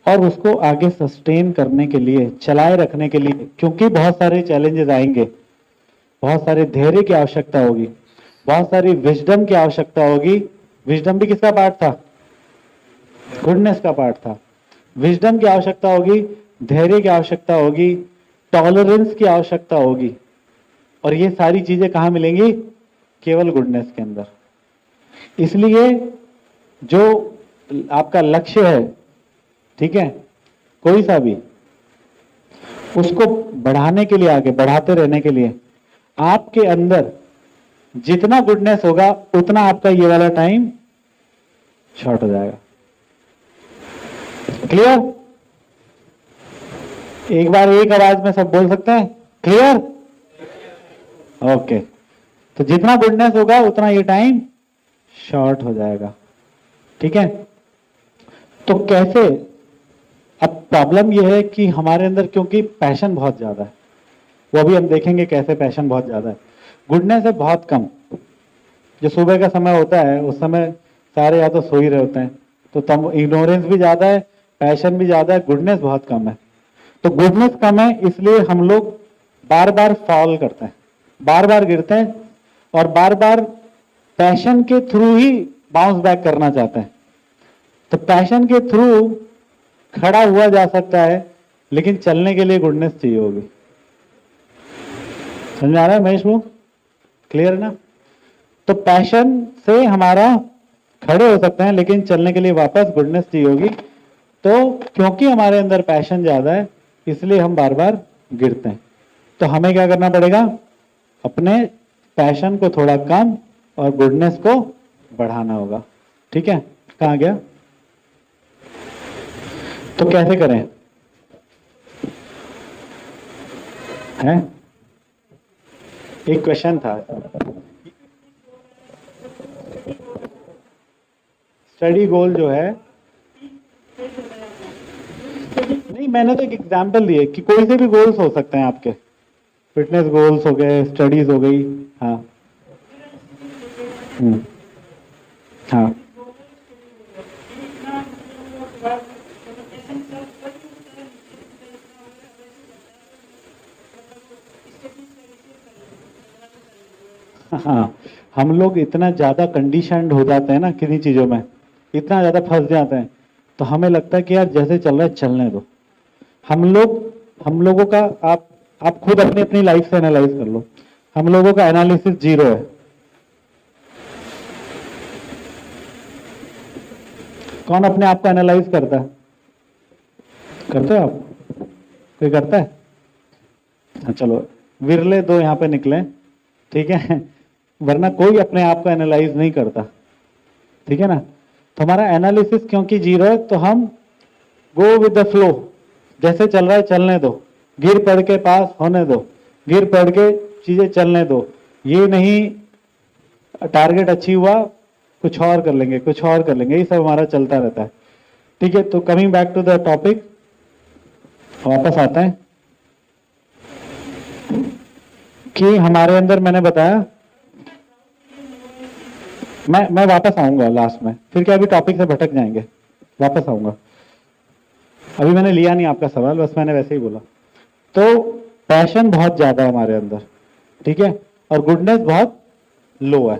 और उसको आगे सस्टेन करने के लिए, चलाए रखने के लिए, क्योंकि बहुत सारे चैलेंजेस आएंगे, बहुत सारे धैर्य की आवश्यकता होगी, बहुत सारी विजडम की आवश्यकता होगी। विजडम भी किसका पार्ट था? गुडनेस का पार्ट था। विजडम की आवश्यकता होगी, धैर्य की आवश्यकता होगी, टॉलरेंस की आवश्यकता होगी। और ये सारी चीजें कहां मिलेंगी? केवल गुडनेस के अंदर। इसलिए जो आपका लक्ष्य है, ठीक है, कोई सा भी, उसको बढ़ाने के लिए, आगे बढ़ाते रहने के लिए आपके अंदर जितना गुडनेस होगा उतना आपका ये वाला टाइम शॉर्ट हो जाएगा। क्लियर? एक बार एक आवाज में सब बोल सकते हैं? क्लियर? ओके। तो जितना गुडनेस होगा उतना ये टाइम शॉर्ट हो जाएगा, ठीक है। तो कैसे? अब प्रॉब्लम यह है कि हमारे अंदर क्योंकि पैशन बहुत ज्यादा है, वो भी हम देखेंगे कैसे पैशन बहुत ज्यादा है, गुडनेस है बहुत कम। जो सुबह का समय होता है उस समय सारे या तो सो ही रहे होते हैं, तो तम इग्नोरेंस भी ज्यादा है, पैशन भी ज्यादा है, गुडनेस बहुत कम है। तो गुडनेस कम है, इसलिए हम लोग बार बार फॉल करते हैं, बार बार गिरते हैं और बार बार पैशन के थ्रू ही बाउंस बैक करना चाहते हैं। तो पैशन के थ्रू खड़ा हुआ जा सकता है, लेकिन चलने के लिए गुडनेस चाहिए होगी। समझ में आ रहा है महेश? वो क्लियर है ना? तो पैशन से हमारा खड़े हो सकते हैं, लेकिन चलने के लिए वापस गुडनेस चाहिए होगी। तो क्योंकि हमारे अंदर पैशन ज्यादा है, इसलिए हम बार बार गिरते हैं। तो हमें क्या करना पड़ेगा? अपने पैशन को थोड़ा कम और गुडनेस को बढ़ाना होगा, ठीक है। कहां गया? तो कैसे करें? हैं? एक क्वेश्चन था, स्टडी गोल जो है, नहीं मैंने तो एक एग्जांपल दिए कि कोई से भी गोल्स हो सकते हैं आपके, फिटनेस गोल्स हो गए, स्टडीज हो गई, हाँ हाँ हाँ, हम लोग इतना ज्यादा कंडीशनड हो जाते हैं ना किन्हीं चीजों में, इतना ज्यादा फंस जाते हैं, तो हमें लगता है कि यार जैसे चल रहा है चलने दो। हम लोगों का आप खुद अपनी अपनी लाइफ से एनालाइज कर लो, हम लोगों का एनालिसिस जीरो है। कौन अपने आप को एनालाइज करता है? करते हो आप? कोई करता है? हाँ, चलो विरले दो यहाँ पे निकले, ठीक है, वरना कोई अपने आप को एनालाइज नहीं करता, ठीक है ना। तो हमारा एनालिसिस क्योंकि जीरो है, तो हम गो विद द फ्लो, जैसे चल रहा है चलने दो, गिर पड़ के पास होने दो, गिर पड़ के चीजें चलने दो, ये नहीं टारगेट अचीव हुआ कुछ और कर लेंगे, कुछ और कर लेंगे, ये सब हमारा चलता रहता है, ठीक है। तो coming back to the topic, वापस आते हैं कि हमारे अंदर, मैंने बताया, मैं वापस आऊंगा लास्ट में, फिर क्या अभी टॉपिक से भटक जाएंगे, वापस आऊंगा। अभी मैंने लिया नहीं आपका सवाल, बस मैंने वैसे ही बोला। तो पैशन बहुत ज्यादा है हमारे अंदर, ठीक है, और गुडनेस बहुत लो है।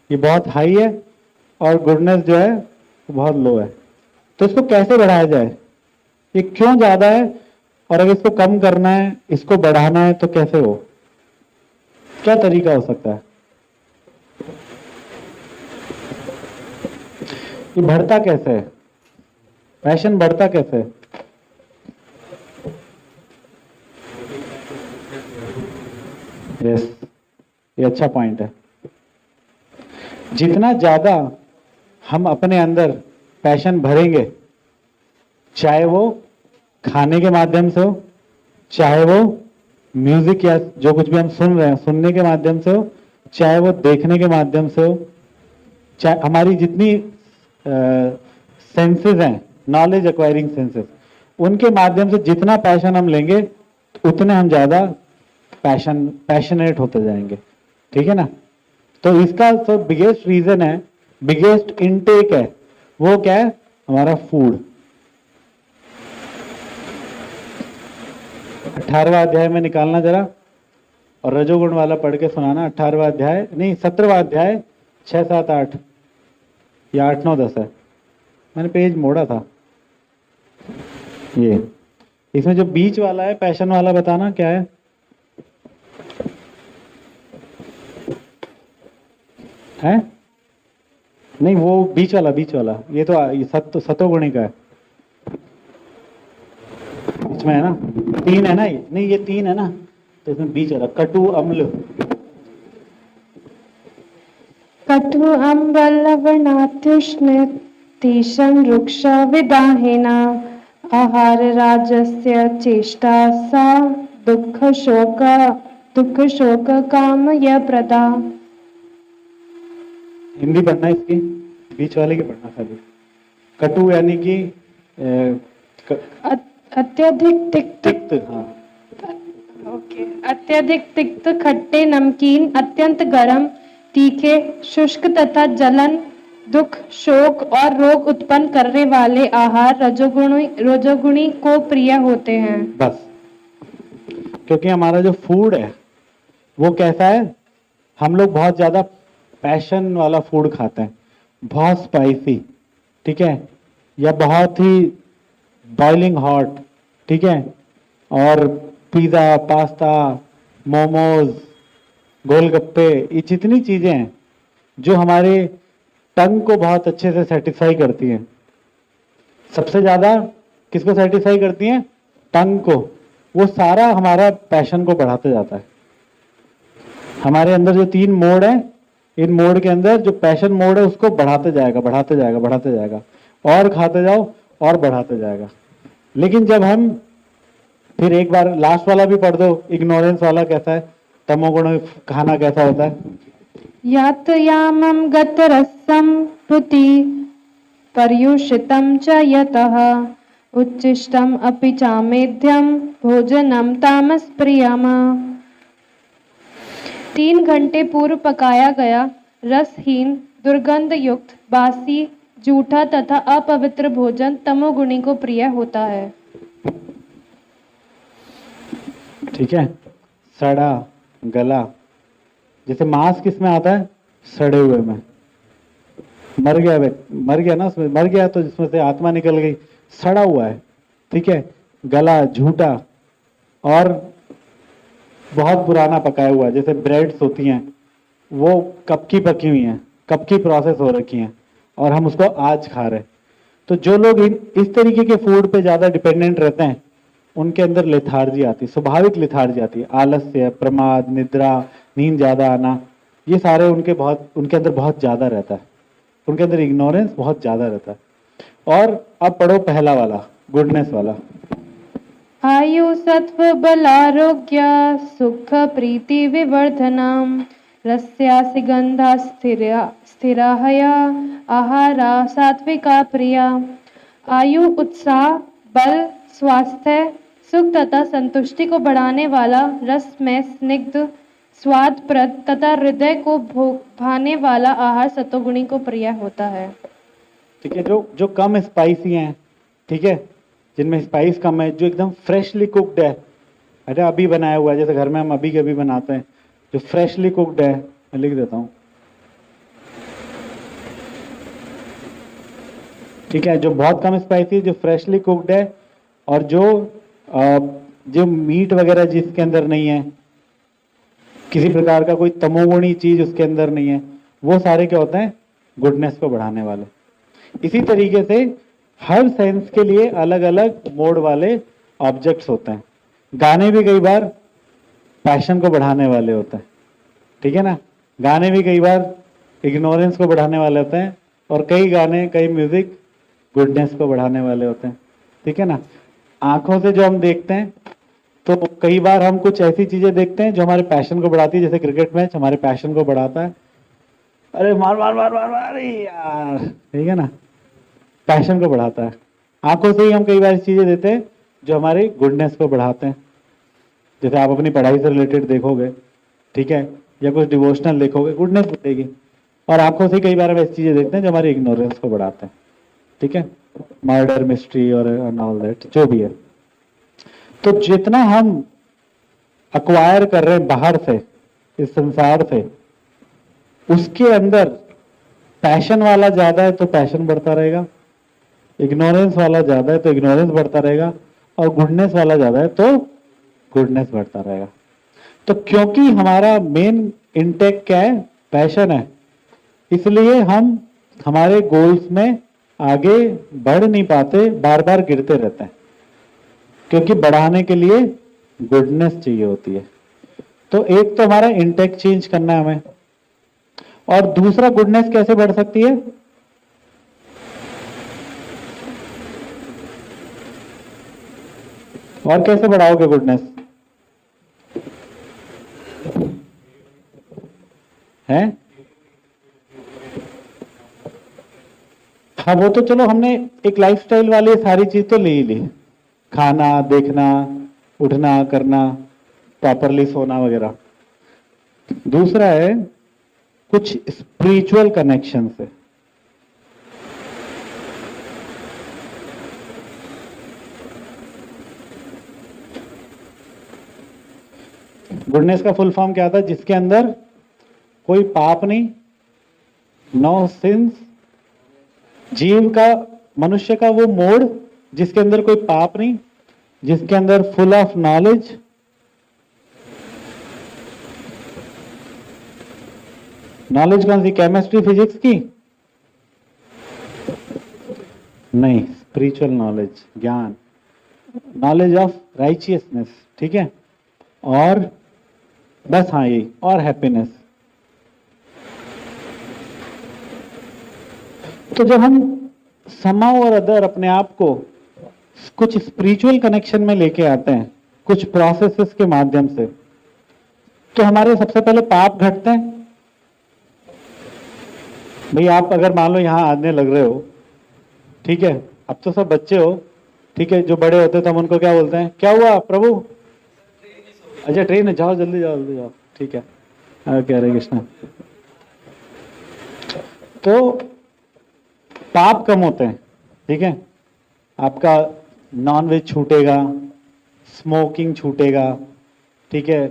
ये बहुत हाई है और गुडनेस जो है वो बहुत लो है। तो इसको कैसे बढ़ाया जाए? ये क्यों ज्यादा है, और अगर इसको कम करना है, इसको बढ़ाना है, तो कैसे हो? क्या तरीका हो सकता है? ये बढ़ता कैसे है? पैशन बढ़ता कैसे है? यस, ये अच्छा पॉइंट है। जितना ज्यादा हम अपने अंदर पैशन भरेंगे, चाहे वो खाने के माध्यम से हो, चाहे वो म्यूजिक या जो कुछ भी हम सुन रहे हैं सुनने के माध्यम से हो, चाहे वो देखने के माध्यम से हो, चाहे हमारी जितनी सेंसेस हैं, नॉलेज एक्वायरिंग सेंसेस, उनके माध्यम से जितना पैशन हम लेंगे, उतने हम ज्यादा पैशनेट होते जाएंगे, ठीक है ना। तो इसका तो बिगेस्ट रीजन है, बिगेस्ट इनटेक है, वो क्या है? हमारा फूड। 18वां अध्याय में निकालना जरा, और रजोगुण वाला पढ़ के सुनाना। 18वां अध्याय नहीं, 17वां अध्याय 6, 7, 8 या 8, 9, 10 है, मैंने पेज मोड़ा था। ये इसमें जो बीच वाला है पैशन वाला, बताना क्या है? है नहीं, वो बीच वाला ये तो सतोगुणी का है, इसमें है ना 3 है ना, ये नहीं, ये 3 है ना, तो इसमें बीच वाला कटु अम्ल। कटु अम्ल लवणात्युष्ण तीक्ष्ण रुक्ष विदाहिना आहार राजस्य चेष्टा सा दुख शोक काम यह प्रदा। हिंदी पढ़ना है इसकी, बीच वाले की पढ़ना खाली। कटु यानी कि अत्यधिक तिक्त, हाँ, ओके, अत्यधिक तिक्त, खट्टे, नमकीन, अत्यंत गर्म, तीखे, शुष्क तथा जलन, दुख, शोक और रोग उत्पन्न करने वाले आहार रजोगुणी को प्रिय होते हैं। बस, क्योंकि हमारा जो फूड है वो कैसा है? हम लोग बहुत ज्यादा पैशन वाला फूड खाते हैं, बहुत स्पाइसी, ठीक है, या बहुत ही बॉइलिंग हॉट, ठीक है, और पिज्जा, पास्ता, मोमोज, गोलगप्पे, ये जितनी चीजें हैं जो हमारे टंग को बहुत अच्छे से सेटिस्फाई करती हैं। सबसे ज्यादा किसको सेटिस्फाई करती हैं? टंग को। वो सारा हमारा पैशन को बढ़ाते जाता है। हमारे अंदर जो 3 मोड है, इन मोड के अंदर जो पैशन मोड है उसको बढ़ाते जाएगा, बढ़ाते जाएगा, बढ़ाते जाएगा, और खाते जाओ और बढ़ाते जाएगा। लेकिन जब हम फिर एक बार लास्ट वाला भी पढ़ दो, इग्नोरेंस वाला कैसा है, तमोगुण खाना कैसा होता है? यातयामं गतरसं पुति पर्युषितं च यतः उच्छिष्टम् अपि चामेध्यं भोजनं तामस प्रियम। 3 घंटे पूर्व पकाया गया रसहीन, दुर्गंध युक्त, बासी, जूठा तथा अपवित्र भोजन तमोगुणी को प्रिय होता है। ठीक है, सड़ा गला, जैसे मांस किस में आता है? सड़े हुए में। मर गया ना, उसमें मर गया तो जिसमें से आत्मा निकल गई, सड़ा हुआ है, ठीक है। गला झूठा और बहुत पुराना पकाया हुआ है, जैसे ब्रेड्स होती हैं वो कब की पकी हुई हैं, कब की प्रोसेस हो रखी हैं, और हम उसको आज खा रहे हैं। तो जो लोग इस तरीके के फूड पे ज्यादा डिपेंडेंट रहते हैं, उनके अंदर लेथार्जी आती है, स्वाभाविक लेथार्जी आती है, आलस्य, प्रमाद, निद्रा, नींद ज्यादा आना, ये सारे उनके अंदर बहुत ज्यादा रहता है, उनके अंदर इग्नोरेंस बहुत ज्यादा रहता है। और अब पढ़ो पहला वाला, गुडनेस वाला। आयु सत्व बलारोग्य सुख प्रीति विवर्धनम रस्यासि गंधा स्थिराहया आहारा सात्विका प्रिया। आयु, उत्साह, बल, स्वास्थ्य, सुख तथा संतुष्टि को बढ़ाने वाला, रस में स्निग्ध, स्वादप्रद तथा हृदय को भाने वाला आहार सतोगुणी को प्रिय होता है। ठीक है, जो जो कम स्पाइसी हैं, ठीक है, जिनमें स्पाइस कम है, जो एकदम फ्रेशली कुक्ड है, अरे अभी बनाया हुआ है, जैसे घर में हम अभी के अभी बनाते हैं, जो फ्रेशली कुक्ड है, मैं लिख देता हूं, ठीक है, जो बहुत कम स्पाइसी है, जो फ्रेशली कुक्ड है, और जो मीट वगैरह जिसके अंदर नहीं है, किसी प्रकार का कोई तमोगुणी चीज उसके अंदर नहीं है, वो सारे क्या होते हैं? गुडनेस को बढ़ाने वाले। इसी तरीके से हर सेंस के लिए अलग अलग मोड वाले ऑब्जेक्ट्स होते हैं। गाने भी कई बार पैशन को बढ़ाने वाले होते हैं, ठीक है ना, गाने भी कई बार इग्नोरेंस को बढ़ाने वाले होते हैं, और कई गाने, कई म्यूजिक गुडनेस को बढ़ाने वाले होते हैं, ठीक है ना। आंखों से जो हम देखते हैं, तो कई बार हम कुछ ऐसी चीजें देखते हैं जो हमारे पैशन को बढ़ाती है, जैसे क्रिकेट मैच हमारे पैशन को बढ़ाता है, अरे मार मार मार मार मार, अरे यार, ठीक है ना, पैशन को बढ़ाता है। आंखों से ही हम कई बार चीजें देते हैं जो हमारी गुडनेस को बढ़ाते हैं, जैसे आप अपनी पढ़ाई से रिलेटेड देखोगे, ठीक है, या कुछ डिवोशनल देखोगे, गुडनेस बढ़ेगी। और आंखों से कई बार हम ऐसी चीजें देखते हैं जो हमारी इग्नोरेंस को बढ़ाते हैं, ठीक है, मर्डर मिस्ट्री और ऑल दैट जो भी है। तो जितना हम अक्वायर कर रहे हैं बाहर से, इस संसार से, उसके अंदर पैशन वाला ज्यादा है तो पैशन बढ़ता रहेगा, इग्नोरेंस वाला ज्यादा है तो इग्नोरेंस बढ़ता रहेगा, और गुडनेस वाला ज्यादा है तो गुडनेस बढ़ता रहेगा। तो क्योंकि हमारा मेन इंटेक क्या है? पैशन है, इसलिए हम हमारे गोल्स में आगे बढ़ नहीं पाते, बार बार गिरते रहते हैं, क्योंकि बढ़ाने के लिए गुडनेस चाहिए होती है। तो एक तो हमारा इंटेक चेंज करना है हमें, और दूसरा गुडनेस कैसे बढ़ सकती है? और कैसे बढ़ाओगे गुडनेस? है? हाँ, वो तो चलो हमने एक लाइफस्टाइल वाली सारी चीज तो ले ही ली, खाना, देखना, उठना, करना, प्रॉपरली सोना वगैरह। दूसरा है कुछ स्पिरिचुअल कनेक्शन से। गुडनेस का फुल फॉर्म क्या था? जिसके अंदर कोई पाप नहीं, नो सिंस, जीव का, मनुष्य का वो मोड जिसके अंदर कोई पाप नहीं, जिसके अंदर फुल ऑफ नॉलेज, नॉलेज कौन सी? केमिस्ट्री, फिजिक्स की नहीं, स्पिरिचुअल नॉलेज, ज्ञान, नॉलेज ऑफ राइचियसनेस, ठीक है, और बस हाँ यही, और हैप्पीनेस। तो जब हम समाउ और अदर अपने आप को कुछ स्पिरिचुअल कनेक्शन में लेके आते हैं, कुछ प्रोसेसेस के माध्यम से, तो हमारे सबसे पहले पाप घटते हैं। भाई आप अगर मान लो यहां आने लग रहे हो, ठीक है, अब तो सब बच्चे हो, ठीक है, जो बड़े होते तो हम उनको क्या बोलते हैं? क्या हुआ प्रभु? अच्छा ट्रेन है, जाओ जल्दी जाओ जल्दी जाओ, ठीक है, कह रहे कृष्णा। तो पाप कम होते हैं, ठीक है, आपका नॉनवेज छूटेगा, स्मोकिंग छूटेगा, ठीक है,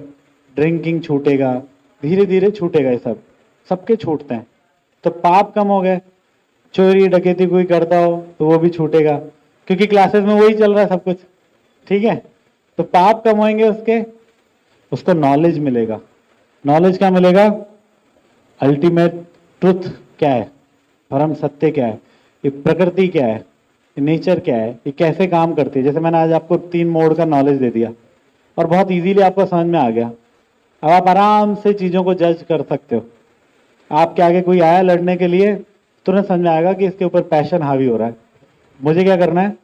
ड्रिंकिंग छूटेगा, धीरे धीरे छूटेगा ये सब, सबके छूटते हैं। तो पाप कम हो गए, चोरी डकैती कोई करता हो तो वो भी छूटेगा, क्योंकि क्लासेस में वही चल रहा है सब कुछ, ठीक है। तो पाप कम होंगे उसके, उसको नॉलेज मिलेगा। नॉलेज क्या मिलेगा? अल्टीमेट ट्रुथ क्या है, परम सत्य क्या है, ये प्रकृति क्या है, ये नेचर क्या है, ये कैसे काम करती है। जैसे मैंने आज आपको 3 मोड का नॉलेज दे दिया और बहुत इजीली आपको समझ में आ गया। अब आप आराम से चीजों को जज कर सकते हो। आपके आगे कोई आया लड़ने के लिए, तुरंत समझ में आएगा कि इसके ऊपर पैशन हावी हो रहा है, मुझे क्या करना है?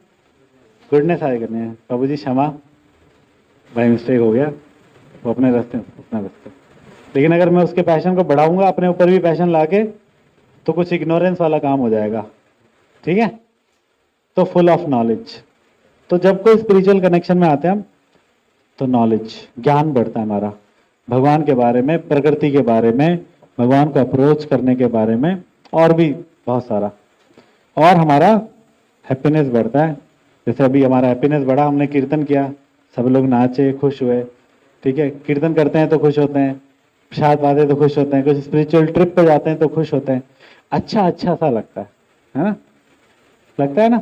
गुडनेस हावी करनी है। बाबू जी क्षमा, भाई मिस्टेक हो गया, वो अपने रास्ते अपना रास्ते। लेकिन अगर मैं उसके पैशन को बढ़ाऊंगा, अपने ऊपर भी पैशन लाके, तो कुछ इग्नोरेंस वाला काम हो जाएगा, ठीक है। तो फुल ऑफ नॉलेज। तो जब कोई स्पिरिचुअल कनेक्शन में आते हैं हम, तो नॉलेज, ज्ञान बढ़ता है हमारा भगवान के बारे में, प्रकृति के बारे में, भगवान को अप्रोच करने के बारे में, और भी बहुत सारा। और हमारा हैप्पीनेस बढ़ता है। जैसे अभी हमारा हैप्पीनेस बढ़ा, हमने कीर्तन किया, सब लोग नाचे, खुश हुए, ठीक है। कीर्तन करते हैं तो खुश होते हैं, प्रसाद पाते तो खुश होते हैं, कुछ स्पिरिचुअल ट्रिप पे जाते हैं तो खुश होते हैं। अच्छा अच्छा सा लगता है ना? लगता है ना?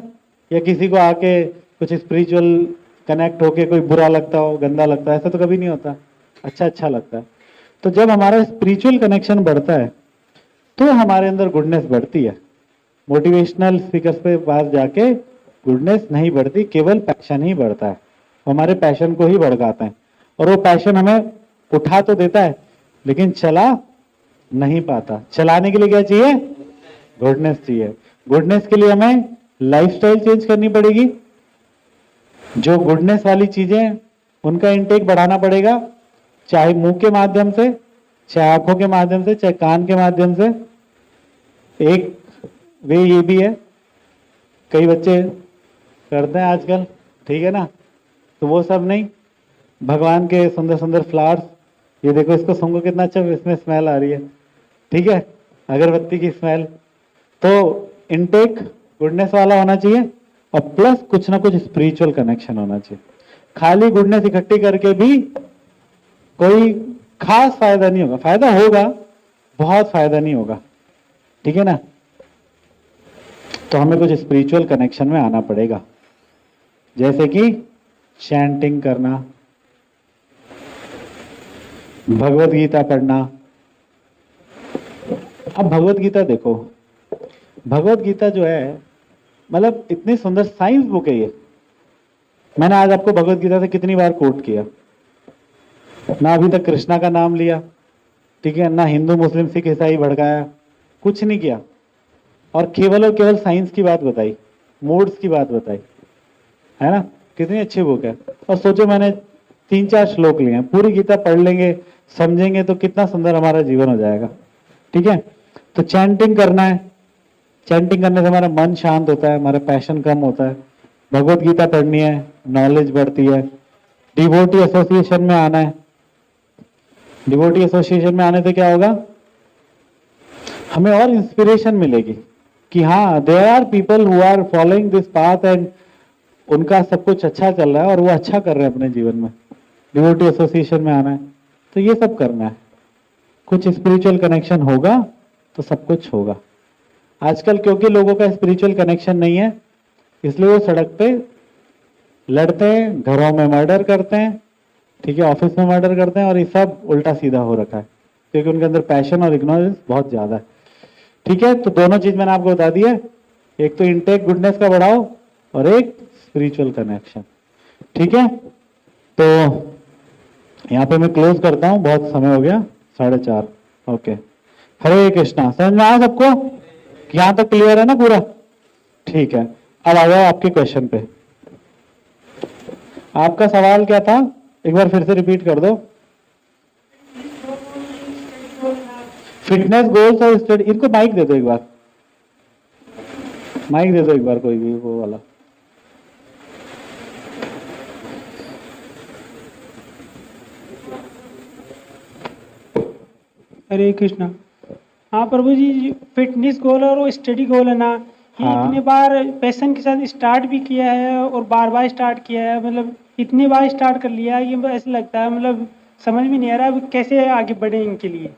या किसी को आके कुछ स्पिरिचुअल कनेक्ट होके कोई बुरा लगता हो, गंदा लगता है, ऐसा तो कभी नहीं होता। अच्छा अच्छा लगता है। तो जब हमारा स्पिरिचुअल कनेक्शन बढ़ता है तो हमारे अंदर गुडनेस बढ़ती है। मोटिवेशनल स्पीकर्स पे पास जाके गुडनेस नहीं बढ़ती, केवल पैशन ही बढ़ता है। हमारे पैशन को ही भड़काते हैं, और वो पैशन हमें उठा तो देता है लेकिन चला नहीं पाता। चलाने के लिए क्या चाहिए? गुडनेस चाहिए। गुडनेस के लिए हमें लाइफस्टाइल चेंज करनी पड़ेगी। जो गुडनेस वाली चीजें, उनका इनटेक बढ़ाना पड़ेगा, चाहे मुंह के माध्यम से, चाहे आंखों के माध्यम से, चाहे कान के माध्यम से। एक वे ये भी है, कई बच्चे करते हैं आजकल, ठीक है ना, तो वो सब नहीं। भगवान के सुंदर सुंदर फ्लावर्स, ये देखो, इसको सूंघो कितना अच्छा इसमें स्मेल आ रही है, ठीक है, अगरबत्ती की स्मेल। तो इनटेक गुडनेस वाला होना चाहिए, और प्लस कुछ ना कुछ स्पिरिचुअल कनेक्शन होना चाहिए। खाली गुडनेस इकट्ठी करके भी कोई खास फायदा नहीं होगा। फायदा होगा, बहुत फायदा नहीं होगा, ठीक है ना। तो हमें कुछ स्पिरिचुअल कनेक्शन में आना पड़ेगा, जैसे कि चैंटिंग करना, भगवत गीता पढ़ना। अब भगवत गीता देखो, भगवत गीता जो है, मतलब इतनी सुंदर साइंस बुक है ये। मैंने आज आपको भगवत गीता से कितनी बार कोट किया ना, अभी तक कृष्णा का नाम लिया, ठीक है ना, हिंदू मुस्लिम सिख ईसाई भड़काया, कुछ नहीं किया, और केवल साइंस की बात बताई, मूड्स की बात बताई, है ना। कितनी अच्छी बुक है। और सोचो, मैंने 3-4 श्लोक लिए हैं, पूरी गीता पढ़ लेंगे, समझेंगे तो कितना सुंदर हमारा जीवन हो जाएगा, ठीक है। तो चैंटिंग करना है, चैंटिंग करने से हमारा मन शांत होता है, हमारा पैशन कम होता है। भगवत गीता पढ़नी है, नॉलेज बढ़ती है। डिवोटी एसोसिएशन में आना है। डिवोटी एसोसिएशन में आने से क्या होगा? हमें और इंस्पिरेशन मिलेगी कि हाँ, there are people who are following this path and उनका सब कुछ अच्छा चल रहा है और वो अच्छा कर रहे हैं अपने जीवन में। डिवोटी एसोसिएशन में आना है, तो ये सब करना है। कुछ स्पिरिचुअल कनेक्शन होगा तो सब कुछ होगा। आजकल क्योंकि लोगों का स्पिरिचुअल कनेक्शन नहीं है, इसलिए वो सड़क पे लड़ते हैं, घरों में मर्डर करते हैं, ठीक है, ऑफिस में मर्डर करते हैं, और ये सब उल्टा सीधा हो रखा है क्योंकि उनके अंदर पैशन और इग्नोरेंस बहुत ज्यादा है, ठीक है। तो दोनों चीज मैंने आपको बता दी है, एक तो इंटेक गुडनेस का बढ़ाओ और एक स्पिरिचुअल कनेक्शन, ठीक है। तो यहाँ पे मैं क्लोज करता हूँ, बहुत समय हो गया, 4:30। ओके, हरे कृष्णा। समझ में आया सबको? यहाँ तक क्लियर है ना पूरा? ठीक है। अब आ जाओ आपके क्वेश्चन पे। आपका सवाल क्या था, एक बार फिर से रिपीट कर दो। फिटनेस गोल्स और स्टडी। इनको माइक दे दो एक बार, माइक दे दो एक बार, कोई भी वो वाला। हरे कृष्णा। हाँ प्रभु जी, फिटनेस गोल और वो स्टडी गोल है ना, ये हाँ। इतने बार पैशन के साथ स्टार्ट भी किया है और बार बार स्टार्ट किया है, मतलब इतनी बार स्टार्ट कर लिया है कि ऐसा लगता है मतलब समझ में नहीं आ रहा अब कैसे आगे बढ़े इनके लिए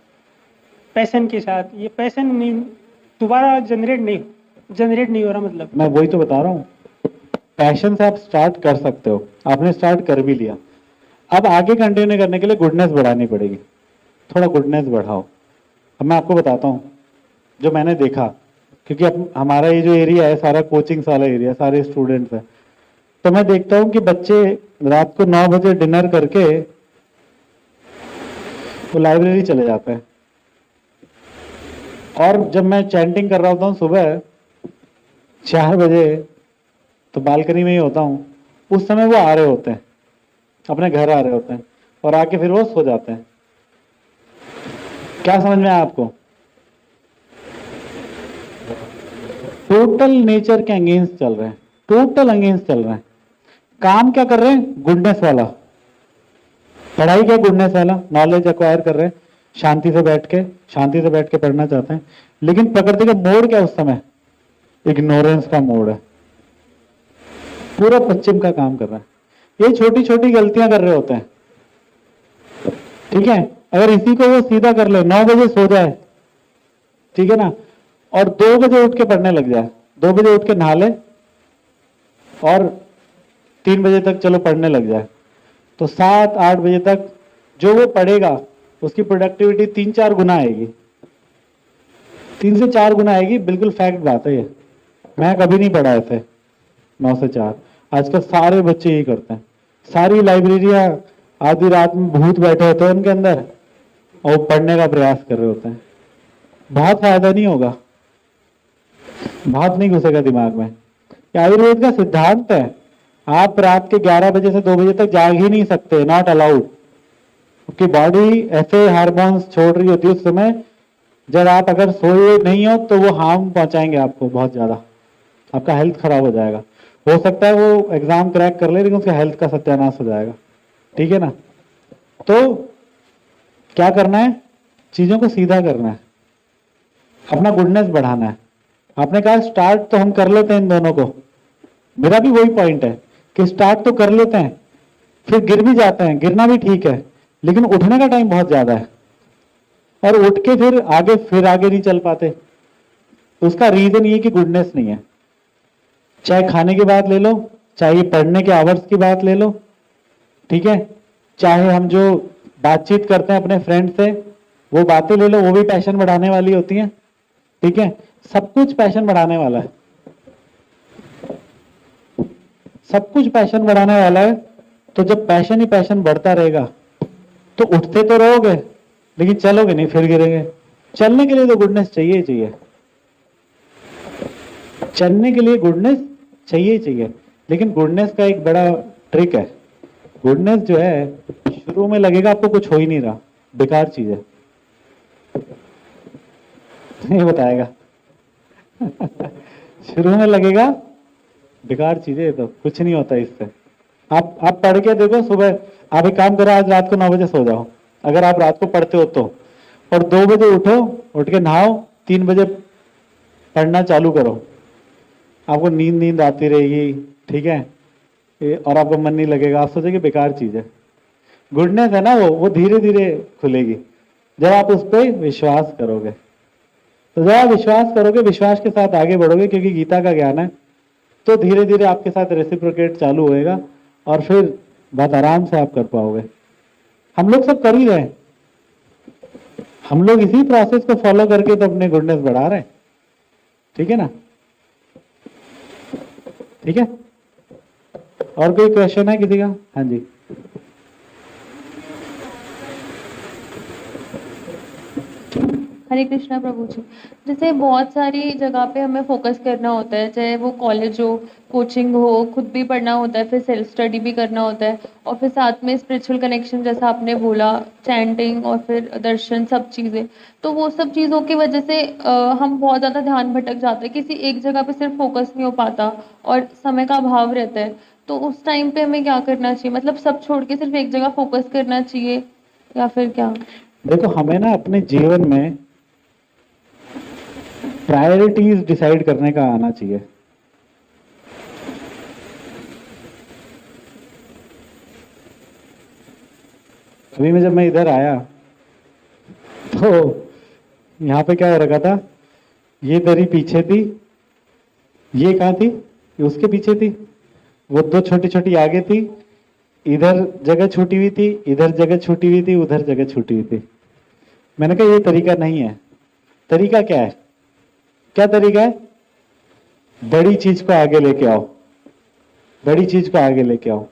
पैशन के साथ। ये पैशन नहीं दोबारा जनरेट नहीं हो रहा मतलब। मैं वही तो बता रहा हूँ, पैशन से आप स्टार्ट कर सकते हो, आपने स्टार्ट कर भी लिया, अब आगे कंटिन्यू करने के लिए गुडनेस बढ़ानी पड़ेगी, थोड़ा गुडनेस बढ़ाओ। अब मैं आपको बताता हूँ जो मैंने देखा, क्योंकि अब हमारा ये जो एरिया है सारा कोचिंग्स वाला एरिया, सारे स्टूडेंट्स हैं, तो मैं देखता हूँ कि बच्चे रात को 9 बजे डिनर करके वो लाइब्रेरी चले जाते हैं, और जब मैं चैंटिंग कर रहा होता हूँ सुबह 4 बजे, तो बालकनी में ही होता हूँ, उस समय वो आ रहे होते हैं, अपने घर आ रहे होते हैं, और आके फिर वो सो जाते हैं। क्या समझ में आया आपको? टोटल नेचर के अगेंस्ट चल रहे हैं, टोटल अगेंस्ट चल रहे हैं। काम क्या कर रहे हैं? गुडनेस वाला। पढ़ाई क्या? गुडनेस वाला, नॉलेज एक्वायर कर रहे हैं, शांति से बैठ के पढ़ना चाहते हैं, लेकिन प्रकृति का मोड क्या उस समय? इग्नोरेंस का मोड है, पूरा पश्चिम का काम कर रहा है। ये छोटी छोटी गलतियां कर रहे होते हैं, ठीक है? अगर इसी को वो सीधा कर ले, 9 बजे सो जाए, ठीक है ना, और 2 बजे उठ के पढ़ने लग जाए, 2 बजे उठ के नहा ले और 3 बजे तक चलो पढ़ने लग जाए, तो 7-8 बजे तक जो वो पढ़ेगा उसकी प्रोडक्टिविटी 3-4 गुना आएगी, 3 से 4 गुना आएगी। बिल्कुल फैक्ट बात है ये, मैं कभी नहीं पढ़ा ऐसे 9 से 4। आजकल सारे बच्चे यही करते हैं, सारी लाइब्रेरियां आधी रात में भूत बैठे होते हैं उनके अंदर और पढ़ने का प्रयास कर रहे होते हैं। बहुत फायदा नहीं होगा, बहुत नहीं घुसेगा दिमाग में। ये आयुर्वेद का सिद्धांत है, आप रात के 11 बजे से 2 बजे तक जाग ही नहीं सकते, नॉट अलाउड, क्योंकि बॉडी ऐसे हार्मोन्स छोड़ रही होती है उस समय, जब आप अगर सोए नहीं हो तो वो हार्म पहुंचाएंगे आपको बहुत ज्यादा, आपका हेल्थ खराब हो जाएगा। हो सकता है वो एग्जाम क्रैक कर ले, लेकिन उसका हेल्थ का सत्यानाश हो जाएगा, ठीक है ना? तो क्या करना है? चीजों को सीधा करना है, अपना गुडनेस बढ़ाना है। आपने कहा स्टार्ट तो हम कर लेते हैं इन दोनों को, मेरा भी वही पॉइंट है कि स्टार्ट तो कर लेते हैं, फिर गिर भी जाते हैं, गिरना भी ठीक है, लेकिन उठने का टाइम बहुत ज्यादा है, और उठ के फिर आगे नहीं चल पाते। तो उसका रीजन ये कि गुडनेस नहीं है। चाहे खाने की बात ले लो, चाहे पढ़ने के आवर्स की बात ले लो, ठीक है, चाहे हम जो बातचीत करते हैं अपने फ्रेंड से वो बातें ले लो, वो भी पैशन बढ़ाने वाली होती हैं, ठीक है? सब कुछ पैशन बढ़ाने वाला है, सब कुछ पैशन बढ़ाने वाला है। तो जब पैशन ही पैशन बढ़ता रहेगा तो उठते तो रहोगे, लेकिन चलोगे नहीं, फिर गिरेंगे। चलने के लिए तो गुडनेस चाहिए ही चाहिए, चलने के लिए गुडनेस चाहिए ही चाहिए। लेकिन गुडनेस का एक बड़ा ट्रिक है, गुडनेस जो है शुरू में लगेगा आपको कुछ हो ही नहीं रहा, बेकार चीज है, नहीं बताएगा शुरू में लगेगा बेकार चीज है, तो कुछ नहीं होता इससे। आप पढ़ के देखो, सुबह आप एक काम करो, आज रात को 9 बजे सो जाओ, अगर आप रात को पढ़ते हो तो, और 2 बजे उठो, उठ के नहाओ, 3 बजे पढ़ना चालू करो, आपको नींद आती रहेगी, ठीक है, और आपको मन नहीं लगेगा, आप सोचेंगे बेकार चीज है। गुडनेस है ना, वो धीरे धीरे खुलेगी जब आप उस पर विश्वास करोगे। तो जब आप विश्वास करोगे, विश्वास के साथ आगे बढ़ोगे, क्योंकि गीता का ज्ञान है, तो धीरे धीरे आपके साथ रेसिप्रोकेट चालू होएगा और फिर बहुत आराम से आप कर पाओगे। हम लोग सब कर ही रहे हैं, हम लोग इसी प्रोसेस को फॉलो करके तो अपने गुडनेस बढ़ा रहे हैं, ठीक है ना? ठीक है, और कोई क्वेश्चन है किसी का? हाँ जी। हरे कृष्णा प्रभु जी। जैसे बहुत सारी जगह पे हमें फोकस करना होता है, चाहे वो कॉलेज हो, कोचिंग हो, खुद भी पढ़ना होता है, फिर सेल्फ स्टडी भी करना होता है, और फिर साथ में स्पिरिचुअल कनेक्शन जैसा आपने बोला, चैंटिंग और फिर दर्शन, सब चीज़ें। तो वो सब चीज़ों की वजह से हम बहुत ज़्यादा ध्यान भटक जाते हैं, किसी एक जगह पे सिर्फ फोकस नहीं हो पाता और समय का अभाव रहता है। तो उस टाइम पे हमें क्या करना चाहिए? मतलब सब छोड़ के सिर्फ एक जगह फोकस करना चाहिए या फिर क्या? देखो, हमें ना अपने जीवन में प्रायोरिटीज डिसाइड करने का आना चाहिए। अभी जब मैं इधर आया तो यहाँ पे क्या हो रखा था, ये दरी पीछे थी, ये कहाँ थी, ये उसके पीछे थी, वो दो छोटी छोटी आगे थी, इधर जगह छूटी हुई थी, इधर जगह छूटी हुई थी, उधर जगह छूटी हुई थी। मैंने कहा ये तरीका नहीं है। तरीका क्या है? क्या तरीका है? बड़ी चीज को आगे लेके आओ, बड़ी चीज को आगे लेके आओ,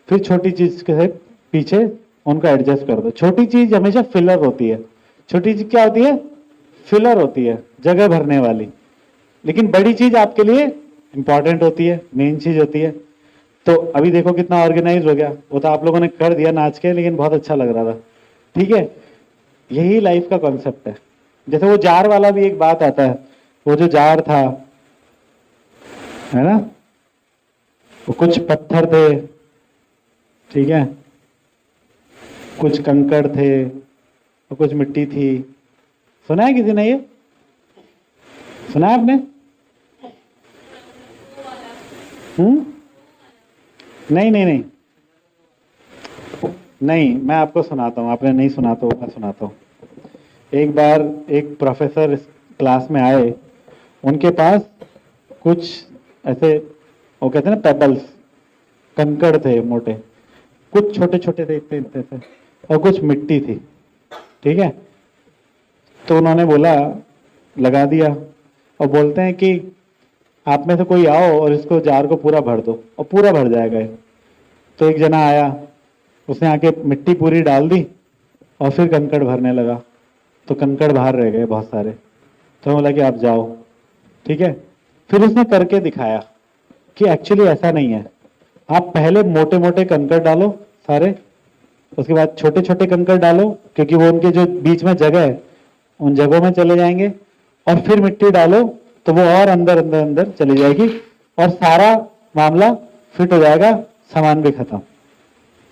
फिर छोटी चीज के पीछे उनको एडजस्ट कर दो। छोटी चीज हमेशा फिलर होती है। छोटी चीज क्या होती है? फिलर होती है, जगह भरने वाली। लेकिन बड़ी चीज आपके लिए इंपॉर्टेंट होती है, मेन चीज होती है। तो अभी देखो कितना ऑर्गेनाइज हो गया। वो तो आप लोगों ने कर दिया नाच के, लेकिन बहुत अच्छा लग रहा था। ठीक है, यही लाइफ का कॉन्सेप्ट है। जैसे वो जार वाला भी एक बात आता है, वो जो जार था, है ना, वो कुछ पत्थर थे, ठीक है, कुछ कंकड़ थे और कुछ मिट्टी थी। सुना है किसी ने? ये सुना है आपने? नहीं नहीं नहीं नहीं, मैं आपको सुनाता हूँ। आपने नहीं सुना तो मैं सुनाता हूँ। एक बार एक प्रोफेसर क्लास में आए, उनके पास कुछ ऐसे, वो कहते हैं ना, पेबल्स, कंकड़ थे मोटे, कुछ छोटे छोटे थे, इतने इतने थे, और कुछ मिट्टी थी। ठीक है, तो उन्होंने बोला, लगा दिया, और बोलते हैं कि आप में से कोई आओ और इसको जार को पूरा भर दो, और पूरा भर जाएगा। तो एक जना आया, उसने आके मिट्टी पूरी डाल दी और फिर कंकड़ भरने लगा, तो कंकड़ बाहर रह गए बहुत सारे। तो बोला कि आप जाओ। ठीक है, फिर उसने करके दिखाया कि एक्चुअली ऐसा नहीं है। आप पहले मोटे मोटे कंकड़ डालो सारे, उसके बाद छोटे छोटे कंकड़ डालो, क्योंकि वो उनके जो बीच में जगह है उन जगहों में चले जाएंगे, और फिर मिट्टी डालो तो वो और अंदर अंदर अंदर चली जाएगी, और सारा मामला फिट हो जाएगा, सामान भी खत्म।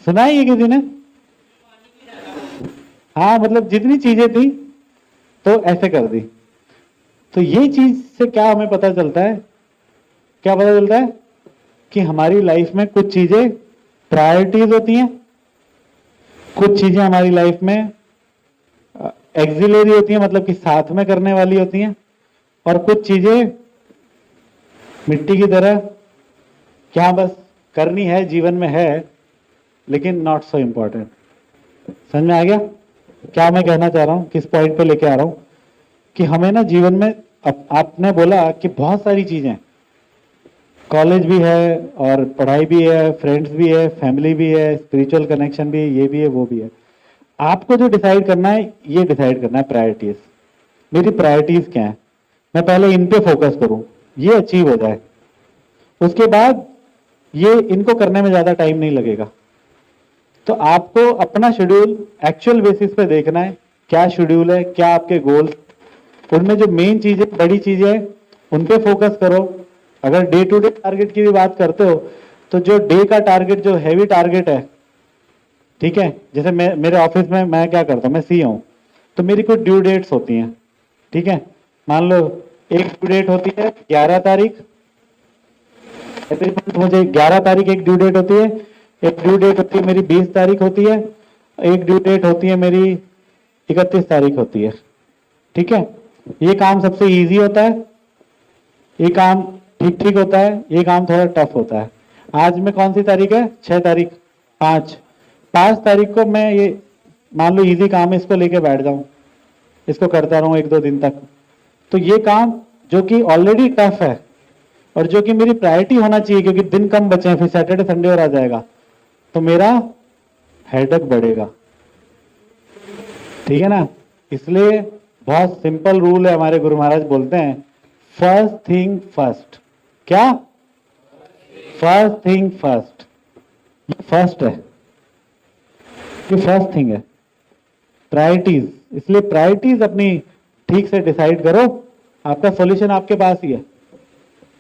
सुना है ये किसी ने? हाँ, मतलब जितनी चीजें थी तो ऐसे कर दी। तो ये चीज से क्या हमें पता चलता है? क्या पता चलता है? कि हमारी लाइफ में कुछ चीजें प्रायोरिटीज होती हैं, कुछ चीजें हमारी लाइफ में एक्सिलरी होती हैं, मतलब कि साथ में करने वाली होती हैं, और कुछ चीजें मिट्टी की तरह क्या बस करनी है, जीवन में है, लेकिन नॉट सो इम्पोर्टेंट। समझ में आ गया क्या मैं कहना चाह रहा हूं? किस पॉइंट पे लेके आ रहा हूं? कि हमें ना जीवन में, आपने बोला कि बहुत सारी चीजें, कॉलेज भी है और पढ़ाई भी है, फ्रेंड्स भी है, फैमिली भी है, स्पिरिचुअल कनेक्शन भी है, ये भी है, वो भी है। आपको जो डिसाइड करना है, ये डिसाइड करना है प्रायोरिटीज। मेरी प्रायोरिटीज क्या है? मैं पहले इन पे फोकस करूं, ये अचीव हो जाए, उसके बाद ये इनको करने में ज्यादा टाइम नहीं लगेगा। तो आपको अपना शेड्यूल एक्चुअल बेसिस पे देखना है, क्या शेड्यूल है, क्या आपके गोल्स, उनमें जो मेन चीजें, बड़ी चीजें हैं, उन पे फोकस करो। अगर डे टू डे टारगेट की भी बात करते हो, तो जो डे का टारगेट, जो हैवी टारगेट है, ठीक है, जैसे मेरे ऑफिस में मैं क्या करता हूँ, मैं सीईओ हूँ, तो मेरी कुछ ड्यू डेट्स होती हैं। ठीक है, मान लो एक ड्यू डेट होती है 11 तारीख, मुझे 11 तारीख एक ड्यू डेट होती है, एक ड्यू डेट होती है मेरी 20 तारीख होती है, एक ड्यू डेट होती है मेरी 31 तारीख होती है। ठीक है, ये काम सबसे इजी होता है, ये काम ठीक ठीक होता है, ये काम थोड़ा टफ होता है। आज में कौन सी तारीख है? 6 तारीख, 5 तारीख को मैं ये मान लो इजी काम है, इसको लेके बैठ जाऊं, इसको करता रहूं 1-2 दिन तक, तो ये काम जो कि ऑलरेडी टफ है और जो कि मेरी प्रायोरिटी होना चाहिए, क्योंकि दिन कम बचे हैं, फिर सैटरडे संडे और आ जाएगा, तो मेरा हेडेक बढ़ेगा। ठीक है ना? इसलिए बहुत सिंपल रूल है, हमारे गुरु महाराज बोलते हैं, फर्स्ट थिंग फर्स्ट। क्या? First thing first. ये फर्स्ट है, ये फर्स्ट थिंग है, प्रायोरिटीज। इसलिए प्रायोरिटीज अपनी ठीक से डिसाइड करो, आपका सॉल्यूशन आपके पास ही है।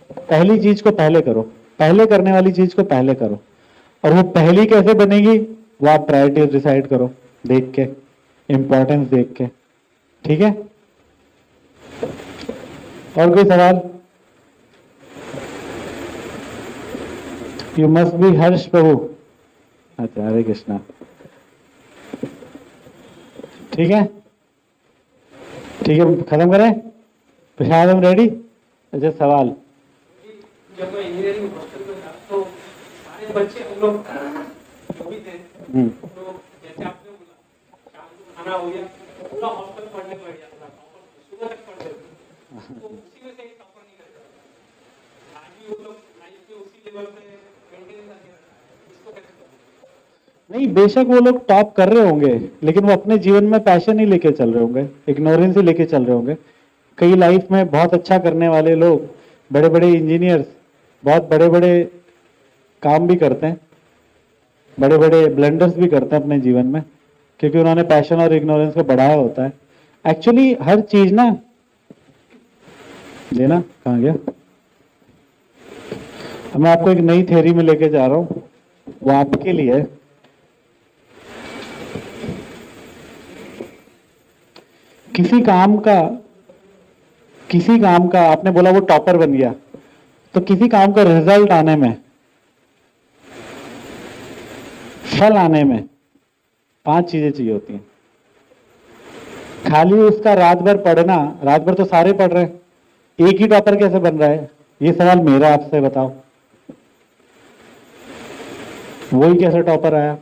पहली चीज को पहले करो, पहले करने वाली चीज को पहले करो, और वो पहली कैसे बनेगी वो आप प्रायोरिटीज डिसाइड करो, देख के, इंपॉर्टेंस देख के। ठीक है, और कोई सवाल? यू मस्ट बी हर्ष प्रभु। अच्छा, हरे कृष्णा। ठीक है, ठीक है, खत्म करें? प्रसाद हम रेडी? अच्छा, सवाल। जब मैं इंजीनियरिंग हॉस्टल में था तो सारे बच्चे हम लोग जो भी थे तो जैसे आपने बोला शाम को खाना हो गया पूरा हॉस्टल पढ़ने बैठ जाता था, सुबह तक पढ़ते थे, तो उसी में से एक टॉपर नहीं करता। आज भी वो लोग लाइफ में उसी लेवल पे मेंटेन करके रखा है, इसको कैसे करें? नहीं, बेशक वो लोग टॉप कर रहे होंगे, लेकिन वो अपने जीवन में पैशन ही लेके चल रहे होंगे, इग्नोरेंस ही लेके चल रहे होंगे। कई लाइफ में बहुत अच्छा करने वाले लोग, बड़े बड़े इंजीनियर्स, बहुत बड़े बड़े काम भी करते हैं, बड़े बड़े ब्लंडर्स भी करते हैं अपने जीवन में, क्योंकि उन्होंने पैशन और इग्नोरेंस को बढ़ाया होता है। एक्चुअली हर चीज ना देना, कहाँ गया? अब मैं आपको एक नई थ्योरी में लेके जा रहा हूं, वो आपके लिए है। किसी काम का आपने बोला वो टॉपर बन गया, तो किसी काम का रिजल्ट आने में, फल आने में 5 चीजें चाहिए होती हैं। खाली उसका रात भर पढ़ना, रात भर तो सारे पढ़ रहे हैं, एक ही टॉपर कैसे बन रहा है? ये सवाल मेरा आपसे, बताओ वही कैसे टॉपर आया?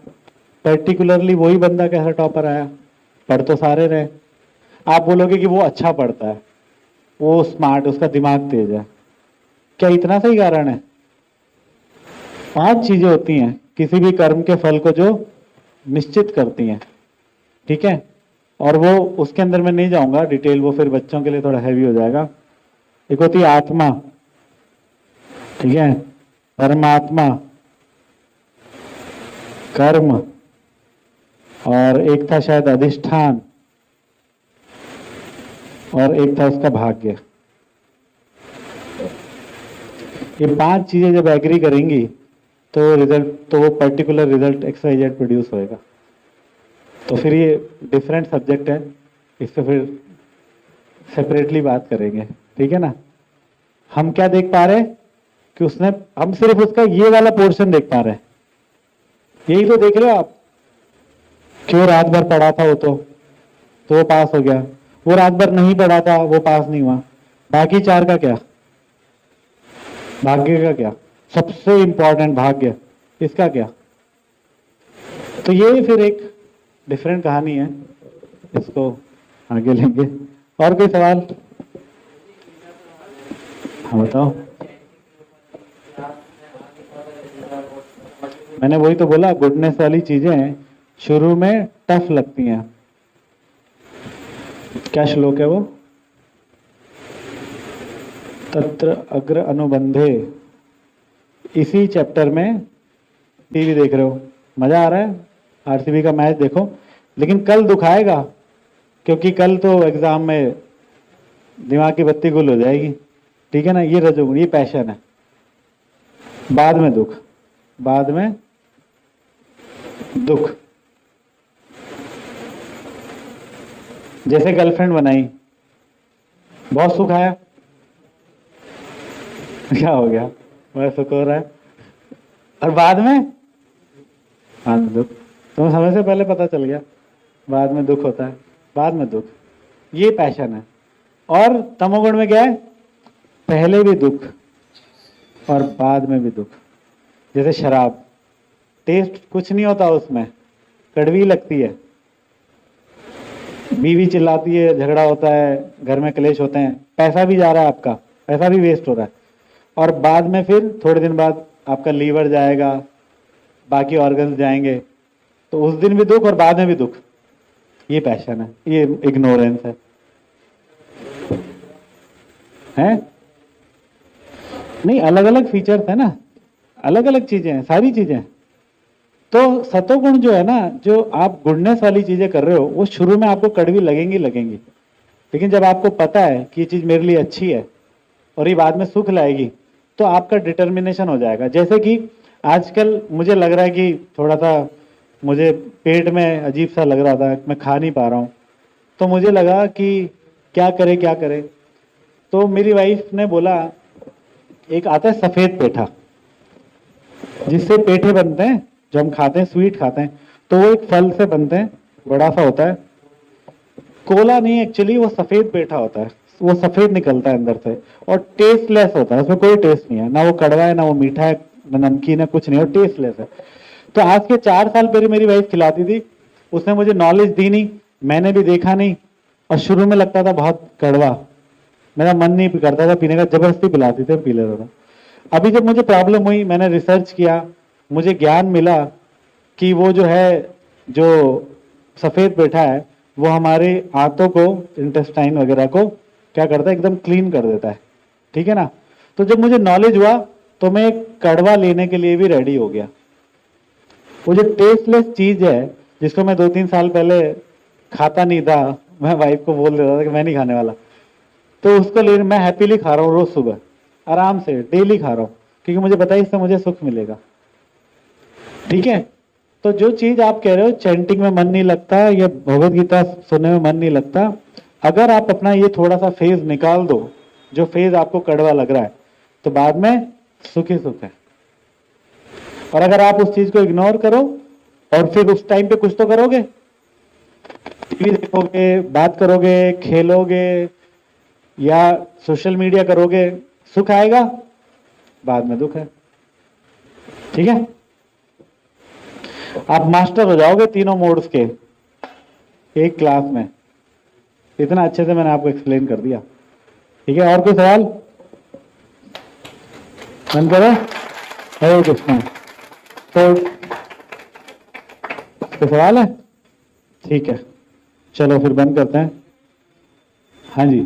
पर्टिकुलरली वही बंदा कैसे टॉपर आया? पढ़ तो सारे रहे। आप बोलोगे कि वो अच्छा पढ़ता है, वो स्मार्ट, उसका दिमाग तेज है, क्या इतना सही कारण है? 5 चीजें होती हैं किसी भी कर्म के फल को जो निश्चित करती हैं, ठीक है? और वो उसके अंदर मैं नहीं जाऊंगा डिटेल, वो फिर बच्चों के लिए थोड़ा हैवी हो जाएगा। एक होती है आत्मा, ठीक है, परमात्मा, कर्म, और एक था शायद अधिष्ठान, और एक था उसका भाग्य। ये 5 चीजें जब एग्री करेंगी तो रिजल्ट, तो वो पर्टिकुलर रिजल्ट XYZ प्रोड्यूस होएगा। तो फिर ये डिफरेंट सब्जेक्ट है, इस पे फिर सेपरेटली बात करेंगे, ठीक है ना? हम क्या देख पा रहे हैं कि उसने, हम सिर्फ उसका ये वाला पोर्शन देख पा रहे हैं, यही तो देख रहे हो आप। क्यों रात भर पढ़ा था वो, तो वो पास हो गया। वो रात भर नहीं पढ़ा था, वो पास नहीं हुआ। बाकी 4 का क्या? भाग्य का क्या? सबसे इंपॉर्टेंट भाग्य, इसका क्या? तो ये फिर एक डिफरेंट कहानी है, इसको आगे लेंगे। और कोई सवाल? हाँ बताओ। मैंने वही तो बोला, गुडनेस वाली चीजें शुरू में टफ लगती हैं। क्या श्लोक है वो? तत्र अग्र अनुबंधे। इसी चैप्टर में टीवी देख रहे हो, मजा आ रहा है, आरसीबी का मैच देखो, लेकिन कल दुखाएगा, क्योंकि कल तो एग्जाम में दिमाग की बत्ती गुल हो जाएगी, ठीक है ना? ये रजोगुण, ये पैशन है। बाद में दुख, बाद में दुख। जैसे गर्लफ्रेंड बनाई, बहुत सुख आया, क्या हो गया? बड़ा सुख हो रहा है, और बाद में दुख। तुम्हें समय से पहले पता चल गया, बाद में दुख होता है, बाद में दुख। ये पैशन है। और तमोगुण में क्या है? पहले भी दुख और बाद में भी दुख। जैसे शराब, टेस्ट कुछ नहीं होता उसमें, कड़वी लगती है, बीवी चिल्लाती है, झगड़ा होता है, घर में क्लेश होते हैं, पैसा भी जा रहा है आपका, पैसा भी वेस्ट हो रहा है, और बाद में फिर थोड़े दिन बाद आपका लीवर जाएगा, बाकी ऑर्गन्स जाएंगे, तो उस दिन भी दुख और बाद में भी दुख। ये पैशन है, ये इग्नोरेंस है? नहीं, अलग अलग फीचर्स है ना, अलग अलग चीजें हैं, सारी चीजें। तो सतोगुण जो है ना, जो आप गुडनेस वाली चीजें कर रहे हो, वो शुरू में आपको कड़वी लगेंगी, लेकिन जब आपको पता है कि ये चीज मेरे लिए अच्छी है और ये बाद में सुख लाएगी, तो आपका डिटर्मिनेशन हो जाएगा। जैसे कि आजकल मुझे लग रहा है कि थोड़ा सा मुझे पेट में अजीब सा लग रहा था, मैं खा नहीं पा रहा हूँ, तो मुझे लगा कि क्या करे। तो मेरी वाइफ ने बोला, एक आता है सफेद पेठा, जिससे पेठे बनते हैं, जो हम खाते हैं, स्वीट खाते हैं, तो वो एक फल से बनते हैं, बड़ा सा होता है, कोला नहीं, एक्चुअली वो सफेद पेठा होता है, वो सफेद निकलता है अंदर से और टेस्टलेस होता है, उसमें कोई टेस्ट नहीं है, ना वो कड़वा है ना वो मीठा है ना नमकीन है, कुछ नहीं, और टेस्टलेस है। तो आज के 4 साल पहले मेरी वाइफ खिलाती थी, उसने मुझे नॉलेज दी नहीं, मैंने भी देखा नहीं, और शुरू में लगता था बहुत कड़वा, मेरा मन नहीं करता था पीने का, जबरदस्ती पिलाती थी, पी लेता था। अभी जब मुझे प्रॉब्लम हुई, मैंने रिसर्च किया, मुझे ज्ञान मिला कि वो जो है, जो सफेद पेठा है, वो हमारे आंतों को, इंटेस्टाइन वगैरह को क्या करता है, एकदम क्लीन कर देता है, ठीक है ना। तो जब मुझे नॉलेज हुआ तो मैं एक कड़वा लेने के लिए भी रेडी हो गया। वो जो टेस्टलेस चीज है, जिसको मैं 2-3 साल पहले खाता नहीं था, मैं वाइफ को बोल देता था कि मैं नहीं खाने वाला, तो उसको लेने मैं हैप्पीली खा रहा हूँ, रोज सुबह आराम से डेली खा रहा हूँ, क्योंकि मुझे पता है इससे मुझे सुख मिलेगा, ठीक है। तो जो चीज आप कह रहे हो, चैंटिंग में मन नहीं लगता या भगवत गीता सुनने में मन नहीं लगता, अगर आप अपना ये थोड़ा सा फेज निकाल दो, जो फेज आपको कड़वा लग रहा है, तो बाद में सुख ही सुख है। और अगर आप उस चीज को इग्नोर करो और फिर उस टाइम पे कुछ तो करोगे, टीवी देखोगे, बात करोगे, खेलोगे या सोशल मीडिया करोगे, सुख आएगा, बाद में दुख है, ठीक है। आप मास्टर हो जाओगे तीनों मोड्स के एक क्लास में, इतना अच्छे से मैंने आपको एक्सप्लेन कर दिया, ठीक है। और कोई सवाल? बंद करो। हरे कृष्णा। तो कोई सवाल है? ठीक है, चलो फिर बंद करते हैं। हाँ जी,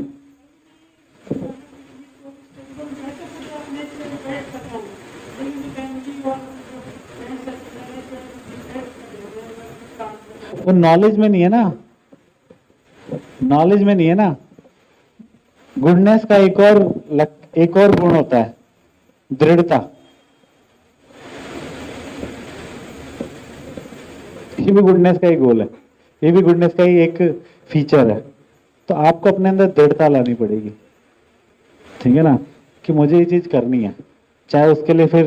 वो नॉलेज में नहीं है ना, नॉलेज में नहीं है ना। गुडनेस का एक और गुण होता है, दृढ़ता। ये भी गुडनेस का ही गोल है, ये भी गुडनेस का ही एक फीचर है। तो आपको अपने अंदर दृढ़ता लानी पड़ेगी, ठीक है ना, कि मुझे ये चीज करनी है, चाहे उसके लिए फिर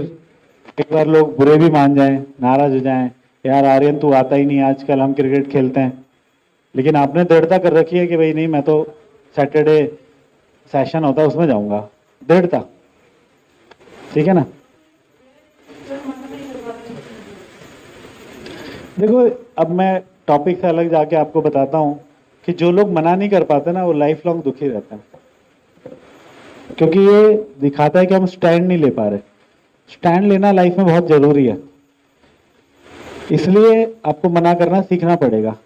एक बार लोग बुरे भी मान जाएं, नाराज हो जाएं, यार आर्यन तू आता ही नहीं, आजकल हम क्रिकेट खेलते हैं, लेकिन आपने दृढ़ता कर रखी है कि भाई नहीं, मैं तो सैटरडे सेशन होता है उसमें जाऊंगा, दृढ़ता, ठीक है ना। देखो, अब मैं टॉपिक से अलग जाके आपको बताता हूं कि जो लोग मना नहीं कर पाते ना, वो लाइफ लॉन्ग दुखी रहते हैं, क्योंकि ये दिखाता है कि हम स्टैंड नहीं ले पा रहे। स्टैंड लेना लाइफ में बहुत जरूरी है, इसलिए आपको मना करना सीखना पड़ेगा,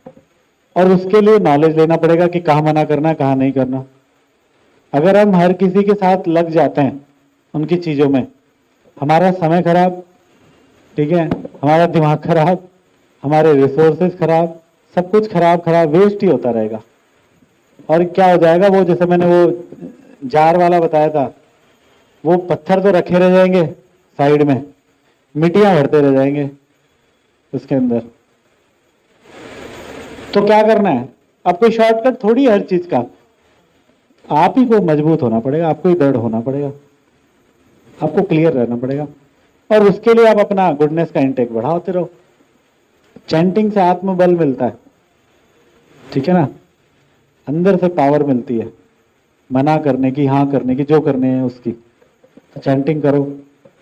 और उसके लिए नॉलेज लेना पड़ेगा कि कहाँ मना करना है, कहाँ नहीं करना। अगर हम हर किसी के साथ लग जाते हैं उनकी चीजों में, हमारा समय खराब, ठीक है, हमारा दिमाग खराब, हमारे रिसोर्सेज खराब, सब कुछ खराब खराब वेस्ट ही होता रहेगा। और क्या हो जाएगा, वो जैसे मैंने वो जार वाला बताया था, वो पत्थर तो रखे रह जाएंगे साइड में, मिट्टियां भरते रह जाएंगे उसके अंदर। तो क्या करना है, अब कोई शॉर्टकट थोड़ी है हर चीज का, आप ही को मजबूत होना पड़ेगा, आपको ही दृढ़ होना पड़ेगा, आपको क्लियर रहना पड़ेगा, और उसके लिए आप अपना गुडनेस का इंटेक बढ़ाते रहो। चैंटिंग से आत्मबल मिलता है, ठीक है ना, अंदर से पावर मिलती है मना करने की, हाँ करने की, जो करने हैं उसकी। तो चैंटिंग करो,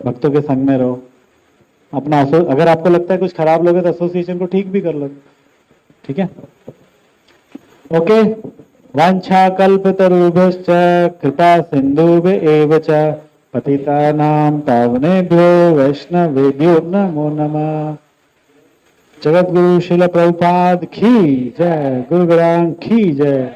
भक्तों के संग में रहो, अपना अगर आपको लगता है कुछ खराब लोग हैं तो एसोसिएशन को ठीक भी कर लो, ठीक है। ओके, वांछा कल्पतरुभ्यश्च कृपा सिन्धुभ्य एव च पतितानां पावनेभ्यो वैष्णवेभ्यो नमो नमः। जगत गुरु शिल प्रभुपाद की जय, गुरु ग्राम की जय।